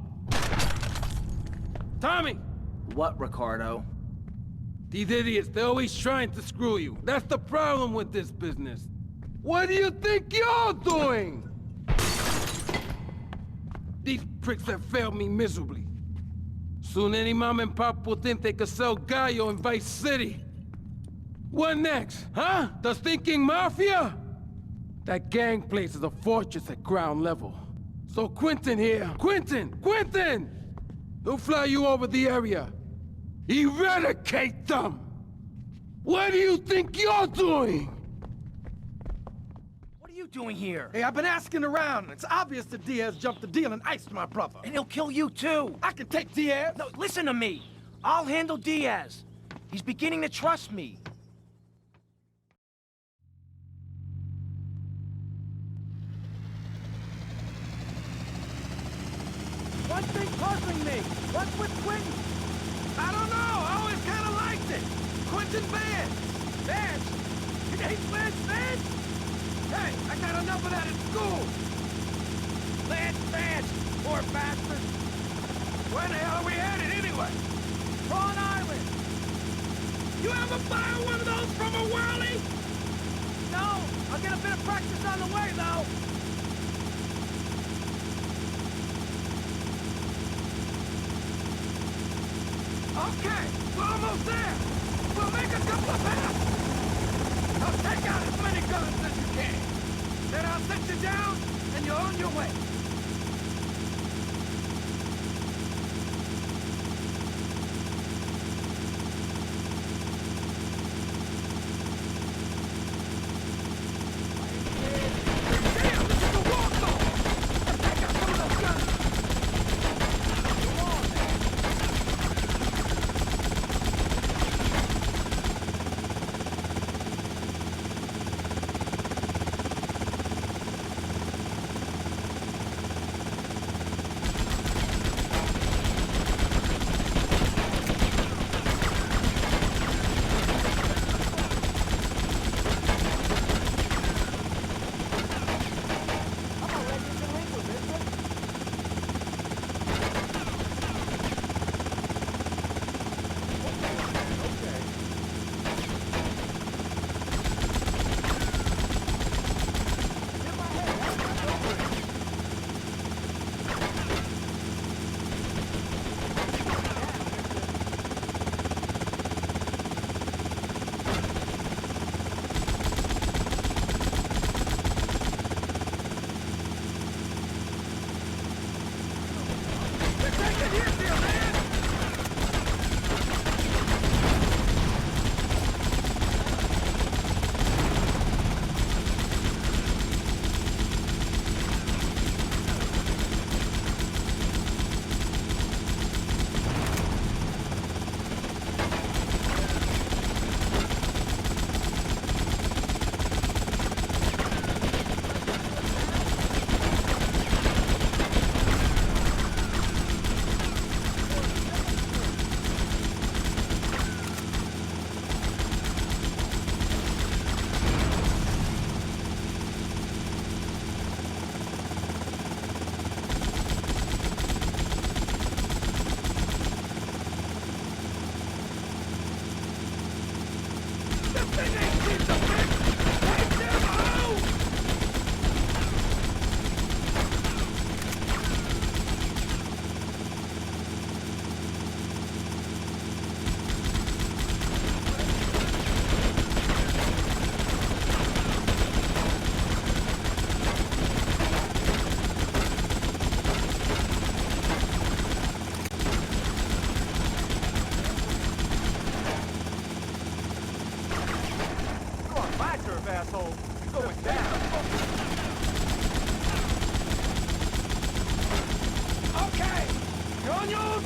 Tommy! What, Ricardo? These idiots, they're always trying to screw you. That's the problem with this business. What do you think you're doing? These pricks have failed me miserably. Soon any mom and pop will think they could sell Gallo in Vice City. What next, huh? The stinking mafia? That gang place is a fortress at ground level. So Quentin here, Quentin! He'll fly you over the area. Eradicate them! What do you think you're doing? What are you doing here? Hey, I've been asking around. It's obvious that Diaz jumped the deal and iced my brother. And he'll kill you too. I can take Diaz. No, listen to me. I'll handle Diaz. He's beginning to trust me. One thing puzzling me. What's with Quentin? I don't know. I always kind of liked it. Quentin Vance. Vance? Your name's Lance Vance? Hey, I got enough of that at school. Lance Vance, poor bastard. Where the hell are we headed anyway? Prawn Island. You ever fire one of those from a whirly? No. I'll get a bit of practice on the way, though. Okay, we're almost there. We'll make a couple of passes. Now take out as many guns as you can. Then I'll set you down, and you're on your way.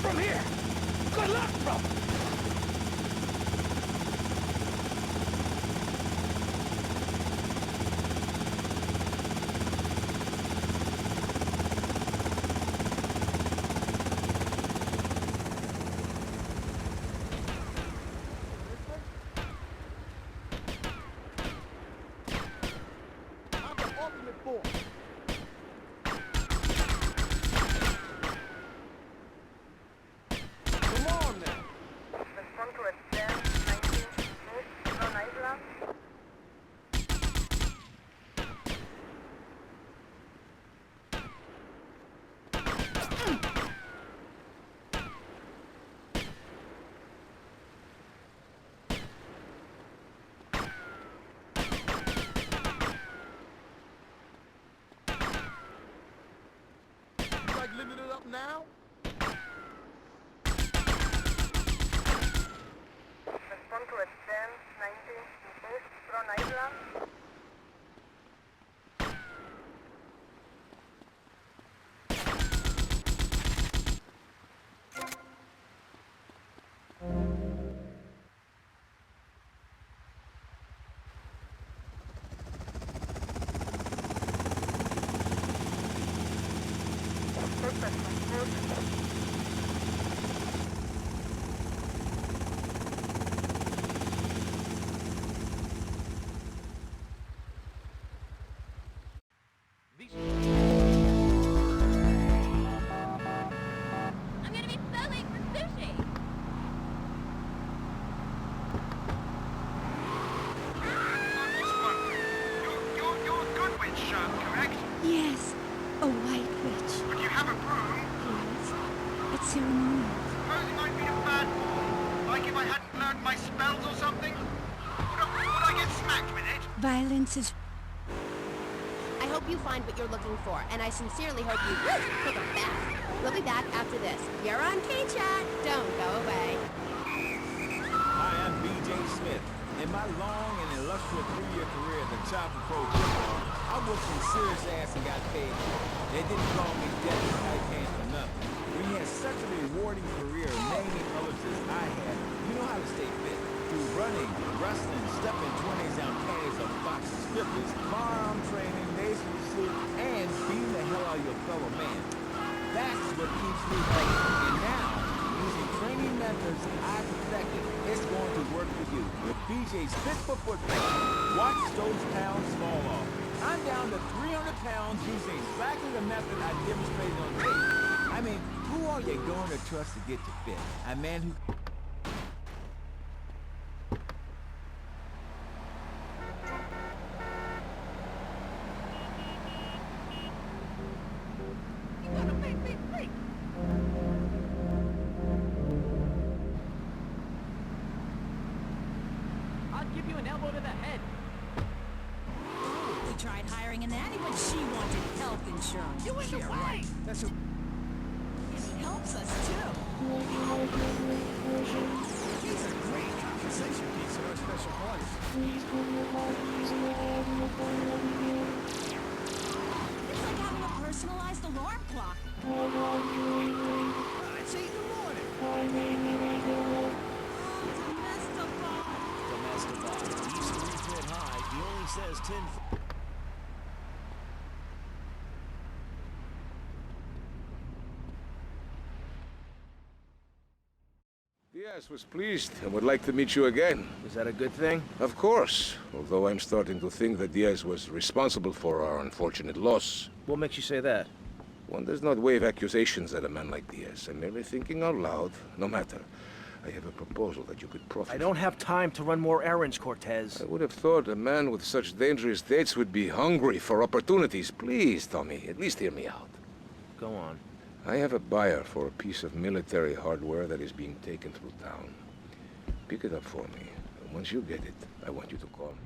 from here. Good luck, bro. Living it up now? Respond to a 10, 19, East Front Island. I'm gonna be so late for sushi! You're a good witch, correct? Yes, a white witch. But you have a broom. Yes, it's ceremonial. Suppose it might be a bad one. Like if I hadn't learned my spells or something? Would I get smacked with it? Violence is... I hope you find what you're looking for, and I sincerely hope you take a bath. We'll be back after this. You're on K-Chat. Don't go away. Hi, I'm B.J. Smith. In my long and illustrious 3-year career at the Child Patrol Juror, I worked some serious ass and got paid. They didn't call me Deputy Titan for nothing. We had such a rewarding career, many others as I had. You know how to stay fit. Through running, wrestling, stepping 20s down panties of box strippers, firearm training, nation pursuit, and beating the hell out of your fellow man. That's what keeps me healthy. And now, using training methods I perfected, it's going to work for you. With BJ's Fit for Football, watch those pounds fall off. I'm down to 300 pounds using exactly the method I demonstrated on tape. I mean, who are you going to trust to get you fit? A man who... I'll give you an elbow to the head. We tried hiring a nanny, but she wanted health insurance. You went Yeah, away. right. That's a... And he helps us, too. He's a great compensation piece in our special parties. It's like having a personalized alarm clock. It's 8 in the morning. Domestify. He's 3 foot high. He only says 10 foot. Diaz was pleased and would like to meet you again. Is that a good thing? Of course, although I'm starting to think that Diaz was responsible for our unfortunate loss. What makes you say that? One does not wave accusations at a man like Diaz. I'm merely thinking out loud. No matter. I have a proposal that you could profit. I don't have time to run more errands, Cortez. I would have thought a man with such dangerous dates would be hungry for opportunities. Please, Tommy, at least hear me out. Go on. I have a buyer for a piece of military hardware that is being taken through town. Pick it up for me. And once you get it, I want you to call me.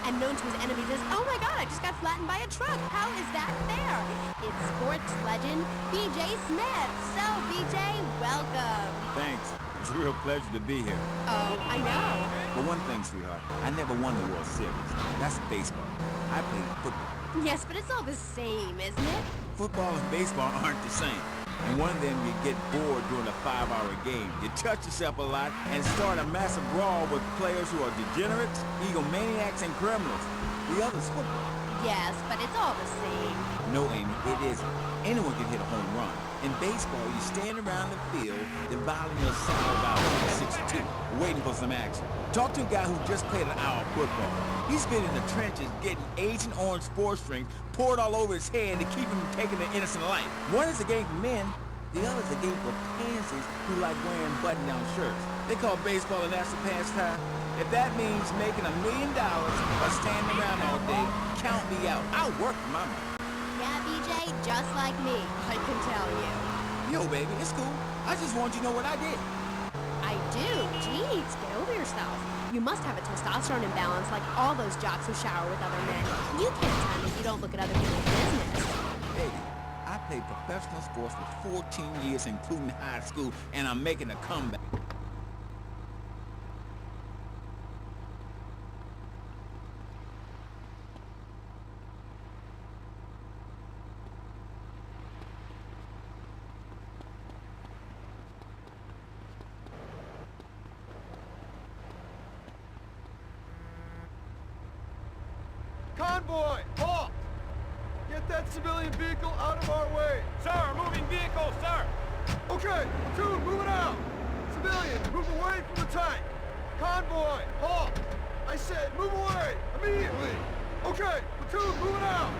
And known to his enemies as, oh my god, I just got flattened by a truck. How is that fair? It's sports legend B.J. Smith. So, B.J., welcome. Thanks. Is a real pleasure to be here. Oh, I know. But one thing, sweetheart, I never won the World Series. That's baseball. I played football. Yes, but it's all the same, isn't it? Football and baseball aren't the same. And one of them, you get bored during a 5-hour game. You touch yourself a lot and start a massive brawl with players who are degenerates, egomaniacs, and criminals. The other's football. Yes, but it's all the same. No, Amy, it isn't. Anyone can hit a home run. In baseball, you stand around the field, dividing yourself about 6'2", waiting for some action. Talk to a guy who just played an hour of football. He's been in the trenches getting Agent Orange sports drinks poured all over his head to keep him from taking an innocent life. One is a game for men, the other is a game for pansies who like wearing button-down shirts. They call baseball a national pastime. If that means making $1 million or standing around all day, count me out. I'll work for my money. Yeah, BJ, just like me, I can tell you. Yo, baby, it's cool. I just want you to know what I did. I do. Jeez, get over yourself. You must have a testosterone imbalance like all those jocks who shower with other men. You can't tell me you don't look at other people's business. Baby, I played professional sports for 14 years, including high school, and I'm making a comeback. Convoy, halt! Get that civilian vehicle out of our way. Sir, moving vehicle, sir. Okay, platoon, moving out. Civilian, move away from the tank. Convoy, halt! I said move away, immediately. Okay, platoon, moving out.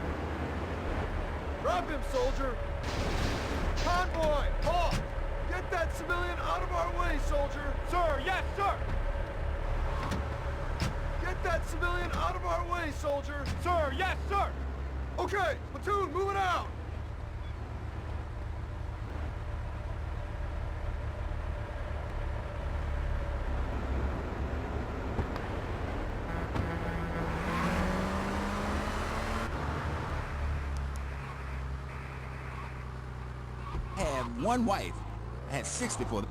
Drop him, soldier. Convoy, halt! Get that civilian out of our way, soldier. Sir, yes, sir. Get that civilian out of our way, soldier! Sir, yes, sir! Okay, platoon, moving out! I had one wife. I had 6 before.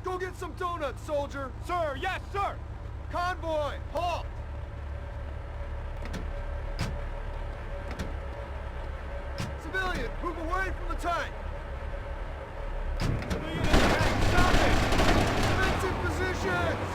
Go get some donuts, soldier! Sir, yes, sir! Convoy, halt! Civilian, move away from the tank! Civilian in the tank, stop it! Defensive positions!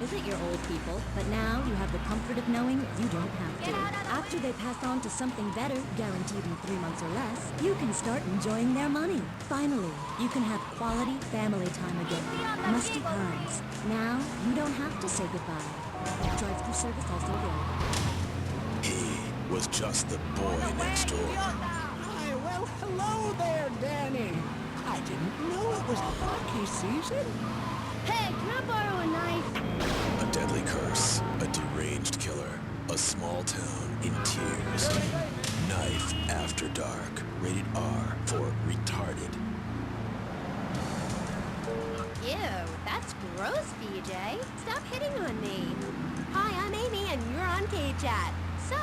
visit your old people, but now you have the comfort of knowing you don't have to. After they pass on to something better, guaranteed in 3 months or less, you can start enjoying their money. Finally, you can have quality family time again. Musty Pines. Now, you don't have to say goodbye. Drive-through service also available. He was just the boy next door. Hi, well, hello there, Danny. I didn't know it was hockey season. Hey, can I borrow a knife? A deadly curse, a deranged killer, a small town in tears. Knife After Dark, rated R for retarded. Ew, that's gross, BJ. Stop hitting on me. Hi, I'm Amy, and you're on K-Chat. So,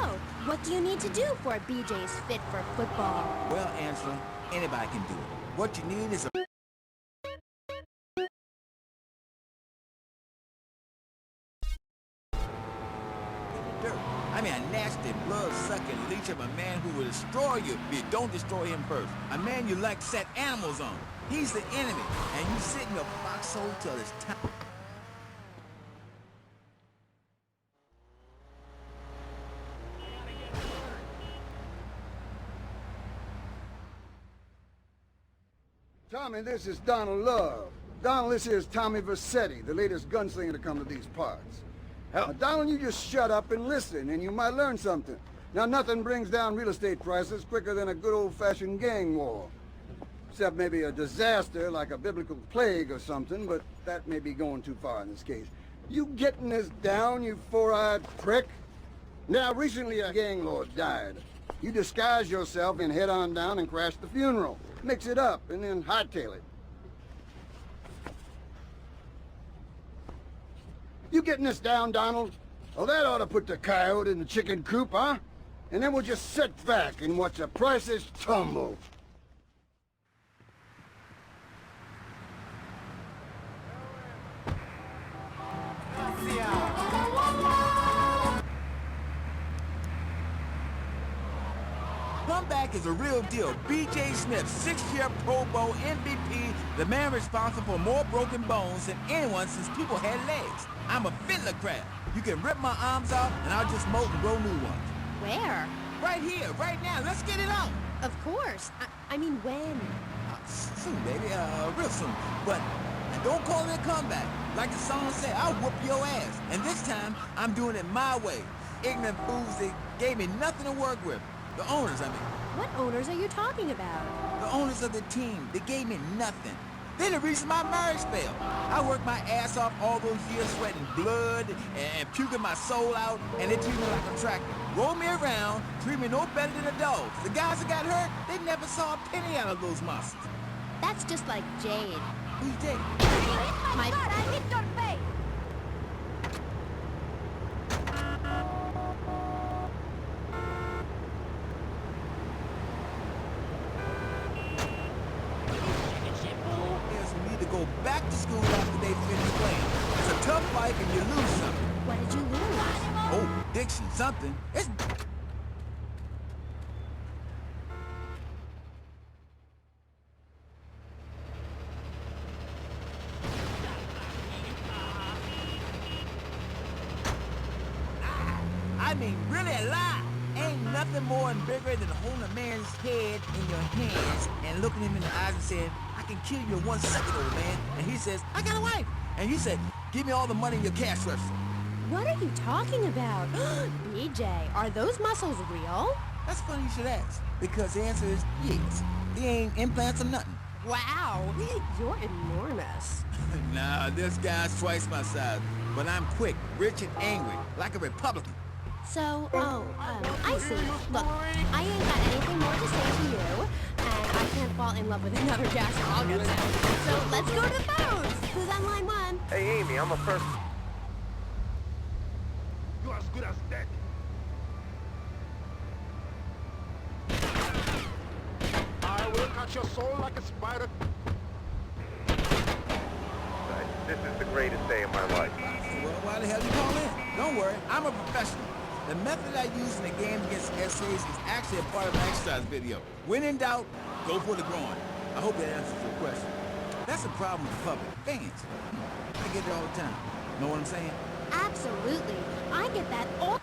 what do you need to do for BJ's fit for football? Well, Angela, anybody can do it. What you need is a... I mean, a nasty, blood-sucking leech of a man who will destroy you if you don't destroy him first. A man you like set animals on. He's the enemy, and you sit in your foxhole till it's time. Tommy, this is Donald Love. Donald, this is Tommy Versetti, the latest gunslinger to come to these parts. Now, Donald, you just shut up and listen, and you might learn something. Now, nothing brings down real estate prices quicker than a good old-fashioned gang war. Except maybe a disaster like a biblical plague or something, but that may be going too far in this case. You getting this down, you four-eyed prick? Now, recently a gang lord died. You disguise yourself and head on down and crash the funeral. Mix it up, and then hightail it. You getting this down, Donald? Well, that ought to put the coyote in the chicken coop, huh? And then we'll just sit back and watch the prices tumble. Comeback is a real deal. B.J. Smith, 6-year Pro Bowl MVP, the man responsible for more broken bones than anyone since people had legs. I'm a fiddler crab. You can rip my arms off, and I'll just mold and grow new ones. Where? Right here, right now. Let's get it on. Of course. I mean, when? Soon, baby. Real soon. But don't call it a comeback. Like the song said, I'll whoop your ass. And this time, I'm doing it my way. Ignorant fools, they gave me nothing to work with. The owners, I mean. What owners are you talking about? The owners of the team. They gave me nothing. They're the reason my marriage failed. I worked my ass off all those years sweating blood and puking my soul out, and they treat me like a tractor. Roll me around, treat me no better than a dog. The guys that got hurt, they never saw a penny out of those monsters. That's just like Jade. Who's Jade? My God, I hit your face! Go back to school after they finish playing. It's a tough life and you lose something. What did you lose? Oh, Dixon, something. It's... I mean, really alive. Ain't nothing more and bigger than holding a man's head in your hands and looking him in the eyes and saying, I can kill you in 1 second, old man. And he says, I got a wife. And you said, give me all the money in your cash register. What are you talking about? BJ, are those muscles real? That's funny you should ask. Because the answer is yes. They ain't implants or nothing. Wow, you're enormous. Nah, this guy's twice my size. But I'm quick, rich, and angry, like a Republican. So, I see. Look, I ain't got anything more to say to you, and I can't fall in love with another Jackson August. So let's go to the phones. Who's on line 1? Hey, Amy, I'm a first... You're as good as dead. I will cut your soul like a spider. This is the greatest day of my life. Well, why the hell you call in? Don't worry, I'm a professional. The method I use in the game against essays is actually a part of my exercise video. When in doubt, go for the groin. I hope that answers your question. That's the problem with the public. Fans. I get it all the time. Know what I'm saying? Absolutely. I get that all...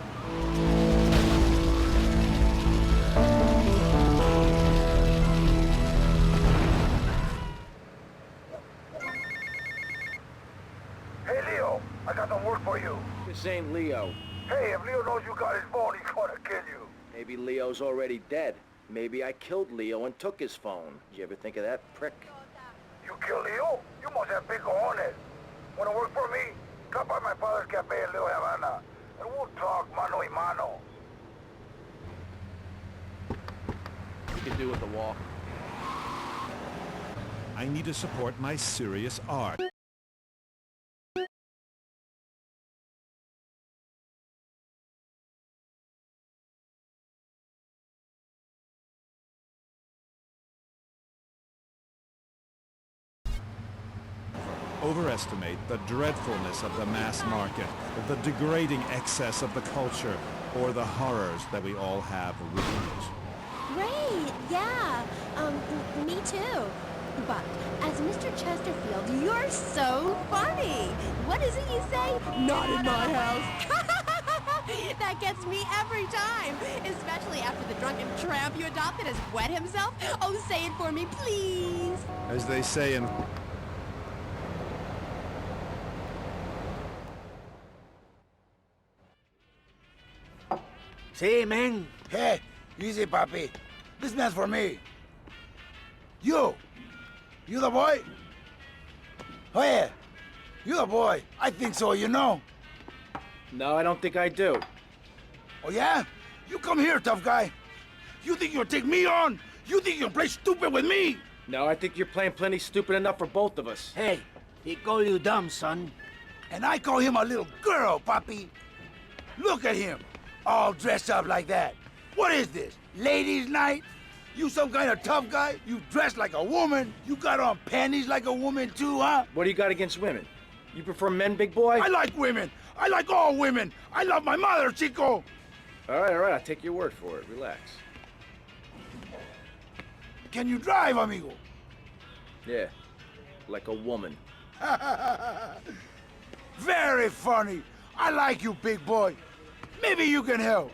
Hey, Leo, I got some work for you. This ain't Leo. Hey, if Leo knows you got his phone, he's gonna kill you. Maybe Leo's already dead. Maybe I killed Leo and took his phone. Did you ever think of that, prick? You kill Leo? You must have big cojones. Wanna work for me? Come by my father's cafe in Little Havana, and we'll talk mano y mano. You can do with the walk. I need to support my serious art. Overestimate the dreadfulness of the mass market, the degrading excess of the culture, or the horrors that we all have within it. Great, yeah. Me too. But as Mr. Chesterfield, you're so funny. What is it you say? Not in my house. That gets me every time, especially after the drunken tramp you adopted has wet himself. Oh, say it for me, please. As they say in... See, man. Hey, easy, papi. This man's for me. You the boy? Oh, yeah. You the boy. I think so, you know. No, I don't think I do. Oh, yeah? You come here, tough guy. You think you'll take me on? You think you'll play stupid with me? No, I think you're playing plenty stupid enough for both of us. Hey, he call you dumb, son. And I call him a little girl, papi. Look at him, all dressed up like that. What is this, ladies' night? You some kind of tough guy? You dress like a woman? You got on panties like a woman too, huh? What do you got against women? You prefer men, big boy? I like women. I like all women. I love my mother, Chico. All right, I'll take your word for it. Relax. Can you drive, amigo? Yeah, like a woman. Very funny. I like you, big boy. Maybe you can help.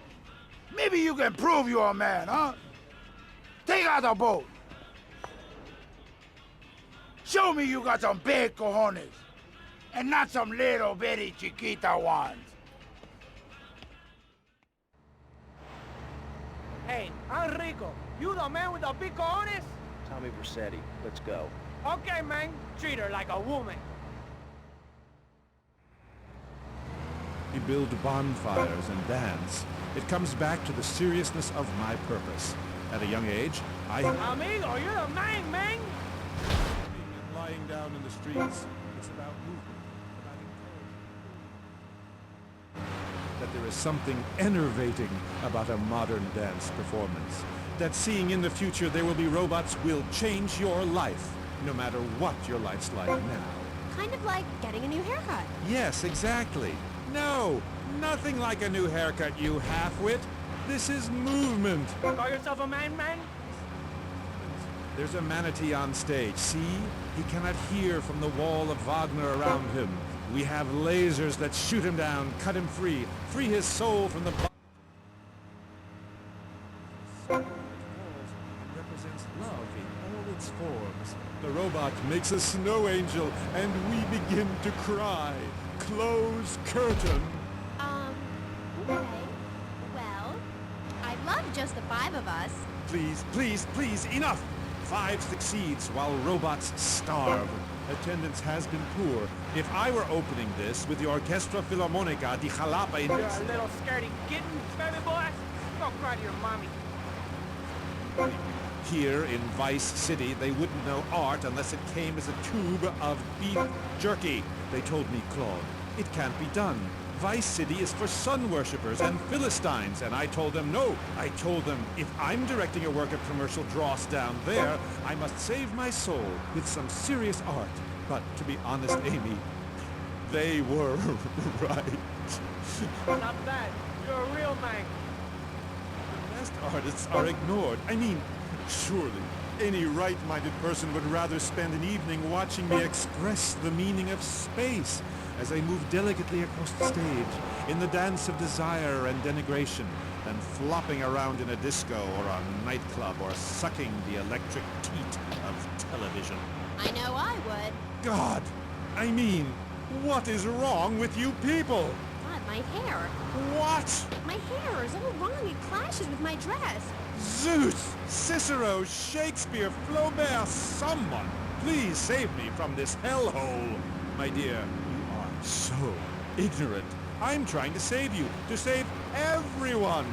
Maybe you can prove you're a man, huh? Take out the boat. Show me you got some big cojones. And not some little bitty chiquita ones. Hey, Enrico, you the man with the big cojones? Tommy Vercetti, let's go. Okay, man. Treat her like a woman. We build bonfires and dance. It comes back to the seriousness of my purpose. At a young age, Amigo, you're the man! Lying down in the streets, it's about movement, about encouragement. That there is something enervating about a modern dance performance. That seeing in the future there will be robots will change your life, no matter what your life's like now. Kind of like getting a new haircut. Yes, exactly. No, nothing like a new haircut, you half-wit. This is movement. Call yourself a man? There's a manatee on stage. See? He cannot hear from the wall of Wagner around him. We have lasers that shoot him down, cut him free, free his soul from the... represents love in all its forms. The robot makes a snow angel, and we begin to cry. Close curtain. Okay. Well, I'd love just the 5 of us. Please, enough! 5 succeeds while robots starve. Attendance has been poor. If I were opening this with the Orchestra Filarmonica di Jalapa in... You're a little scaredy kitten, baby boy. Go cry to your mommy. Here in Vice City, they wouldn't know art unless it came as a tube of beef jerky. They told me, Claude, it can't be done. Vice City is for sun worshippers and Philistines, and I told them no. I told them if I'm directing a work of commercial dross down there, I must save my soul with some serious art. But to be honest, Amy, they were right. Not bad. You're a real man. The best artists are ignored. I mean, surely Any right-minded person would rather spend an evening watching me express the meaning of space as I move delicately across the stage in the dance of desire and denigration than flopping around in a disco or a nightclub or sucking the electric teat of television. I know I would. God! I mean, what is wrong with you people? God, my hair. What? My hair is all wrong. It clashes with my dress. Zeus! Cicero! Shakespeare! Flaubert! Someone! Please save me from this hellhole! My dear, you are so ignorant. I'm trying to save you, to save everyone!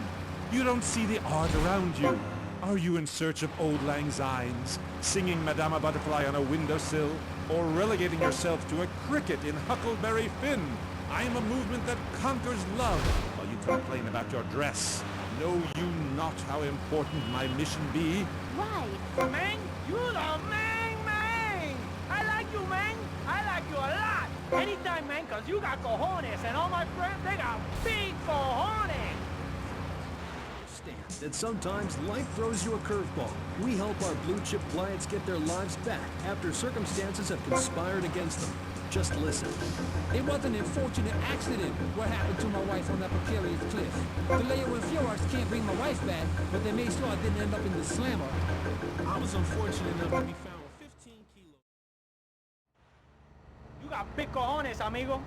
You don't see the art around you. Are you in search of Auld Lang Synes, singing Madama Butterfly on a windowsill, or relegating yourself to a cricket in Huckleberry Finn? I am a movement that conquers love, while you complain about your dress. Know you not how important my mission be? Right. Man, you the man! I like you, man! I like you a lot! Anytime, man, cause you got cojones, and all my friends, they got big cojones! Understand that sometimes life throws you a curveball. We help our blue-chip clients get their lives back after circumstances have conspired against them. Just listen. It was an unfortunate accident what happened to my wife on that precarious cliff. The Leo and Fjords can't bring my wife back, but they made sure I didn't end up in the slammer. I was unfortunate enough to be found with 15 kilos. You got big cojones, amigo.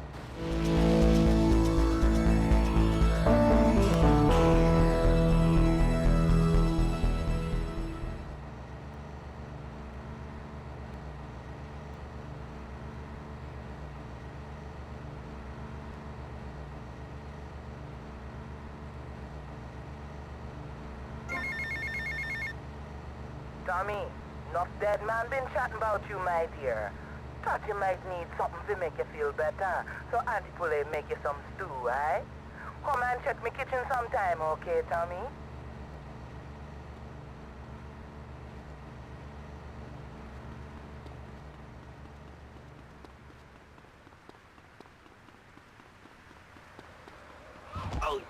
Tommy, enough dead man been chatting about you, my dear. Thought you might need something to make you feel better. So Auntie Poulet make you some stew, eh? Come and check me kitchen sometime, okay, Tommy? Oh.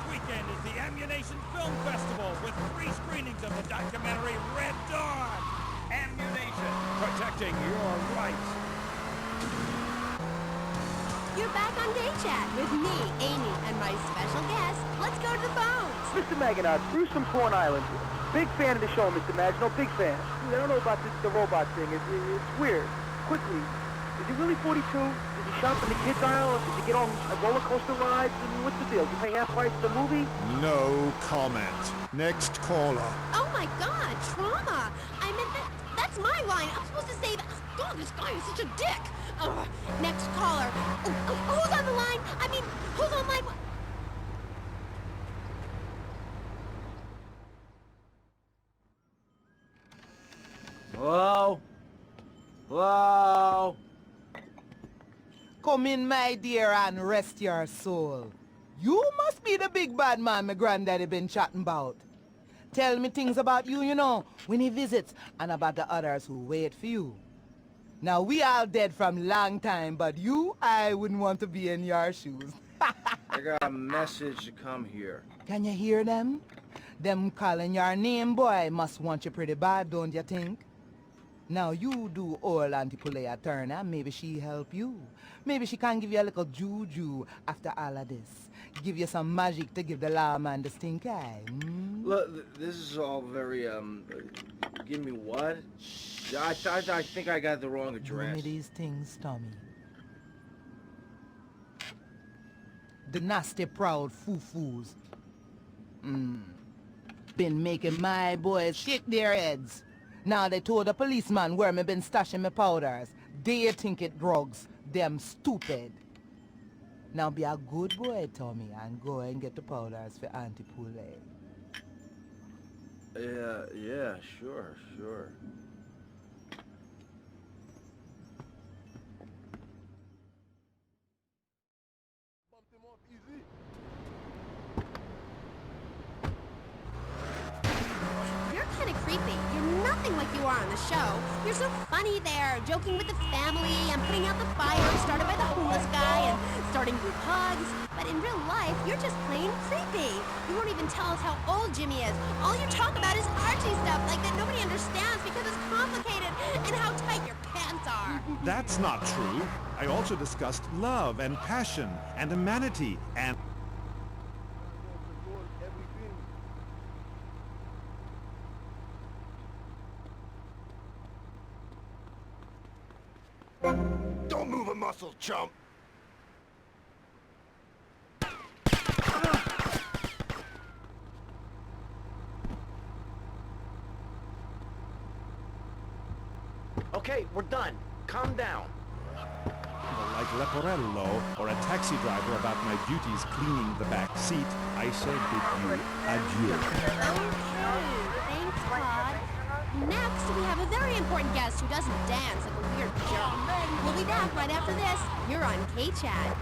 Weekend is the Ammunation Film Festival with 3 screenings of the documentary Red Dawn. Ammunation, protecting your rights. You're back on Day Chat with me, Amy, and my special guest. Let's go to the phones. Mr. Maginot, Bruce from Swan Island. Big fan of the show, Mr. Maginot, big fan. I don't know about the robot thing. It's weird. Quickly, is he really 42? Did he shop in the kids aisle? Did he get on roller coaster rides? I mean, what's the deal? Did you pay half price for the movie? No comment. Next caller. Oh my God, trauma! I meant that's my line. I'm supposed to say that. God, this guy is such a dick. Next caller. Who's on the line? I mean, who's on line? Hello? Hello? Come in, my dear, and rest your soul. You must be the big bad man my granddaddy been chatting about. Tell me things about you, you know, when he visits, and about the others who wait for you. Now, we all dead from long time, but you, I wouldn't want to be in your shoes. I got a message to come here. Can you hear them? Them calling your name, boy, must want you pretty bad, don't you think? Now you do old Auntie Poulet a turn, and maybe she help you. Maybe she can give you a little juju after all of this. Give you some magic to give the lawman the stink eye. Look, this is all very, give me what? I think I got the wrong address. Do me these things, Tommy. The nasty proud foo-foos. Been making my boys shake their heads. Now they told the policeman where me been stashing my powders. They think it drugs. Them stupid. Now be a good boy, Tommy, and go and get the powders for Auntie Poulet. Yeah, sure. You're kind of creepy. You're nothing like you are on the show. You're so funny there, joking with the family and putting out the fire started by the homeless guy and starting group hugs. But in real life, you're just plain creepy. You won't even tell us how old Jimmy is. All you talk about is Archie stuff like that nobody understands because it's complicated and how tight your pants are. That's not true. I also discussed love and passion and humanity and... Don't move a muscle, chump! Okay, we're done. Calm down. Like Leporello or a taxi driver about my duties cleaning the back seat, I shall bid you adieu. Okay, thanks, Claude. Next, we have a very important guest who doesn't dance like a weird jerk. We'll be back right after this. You're on K-Chat.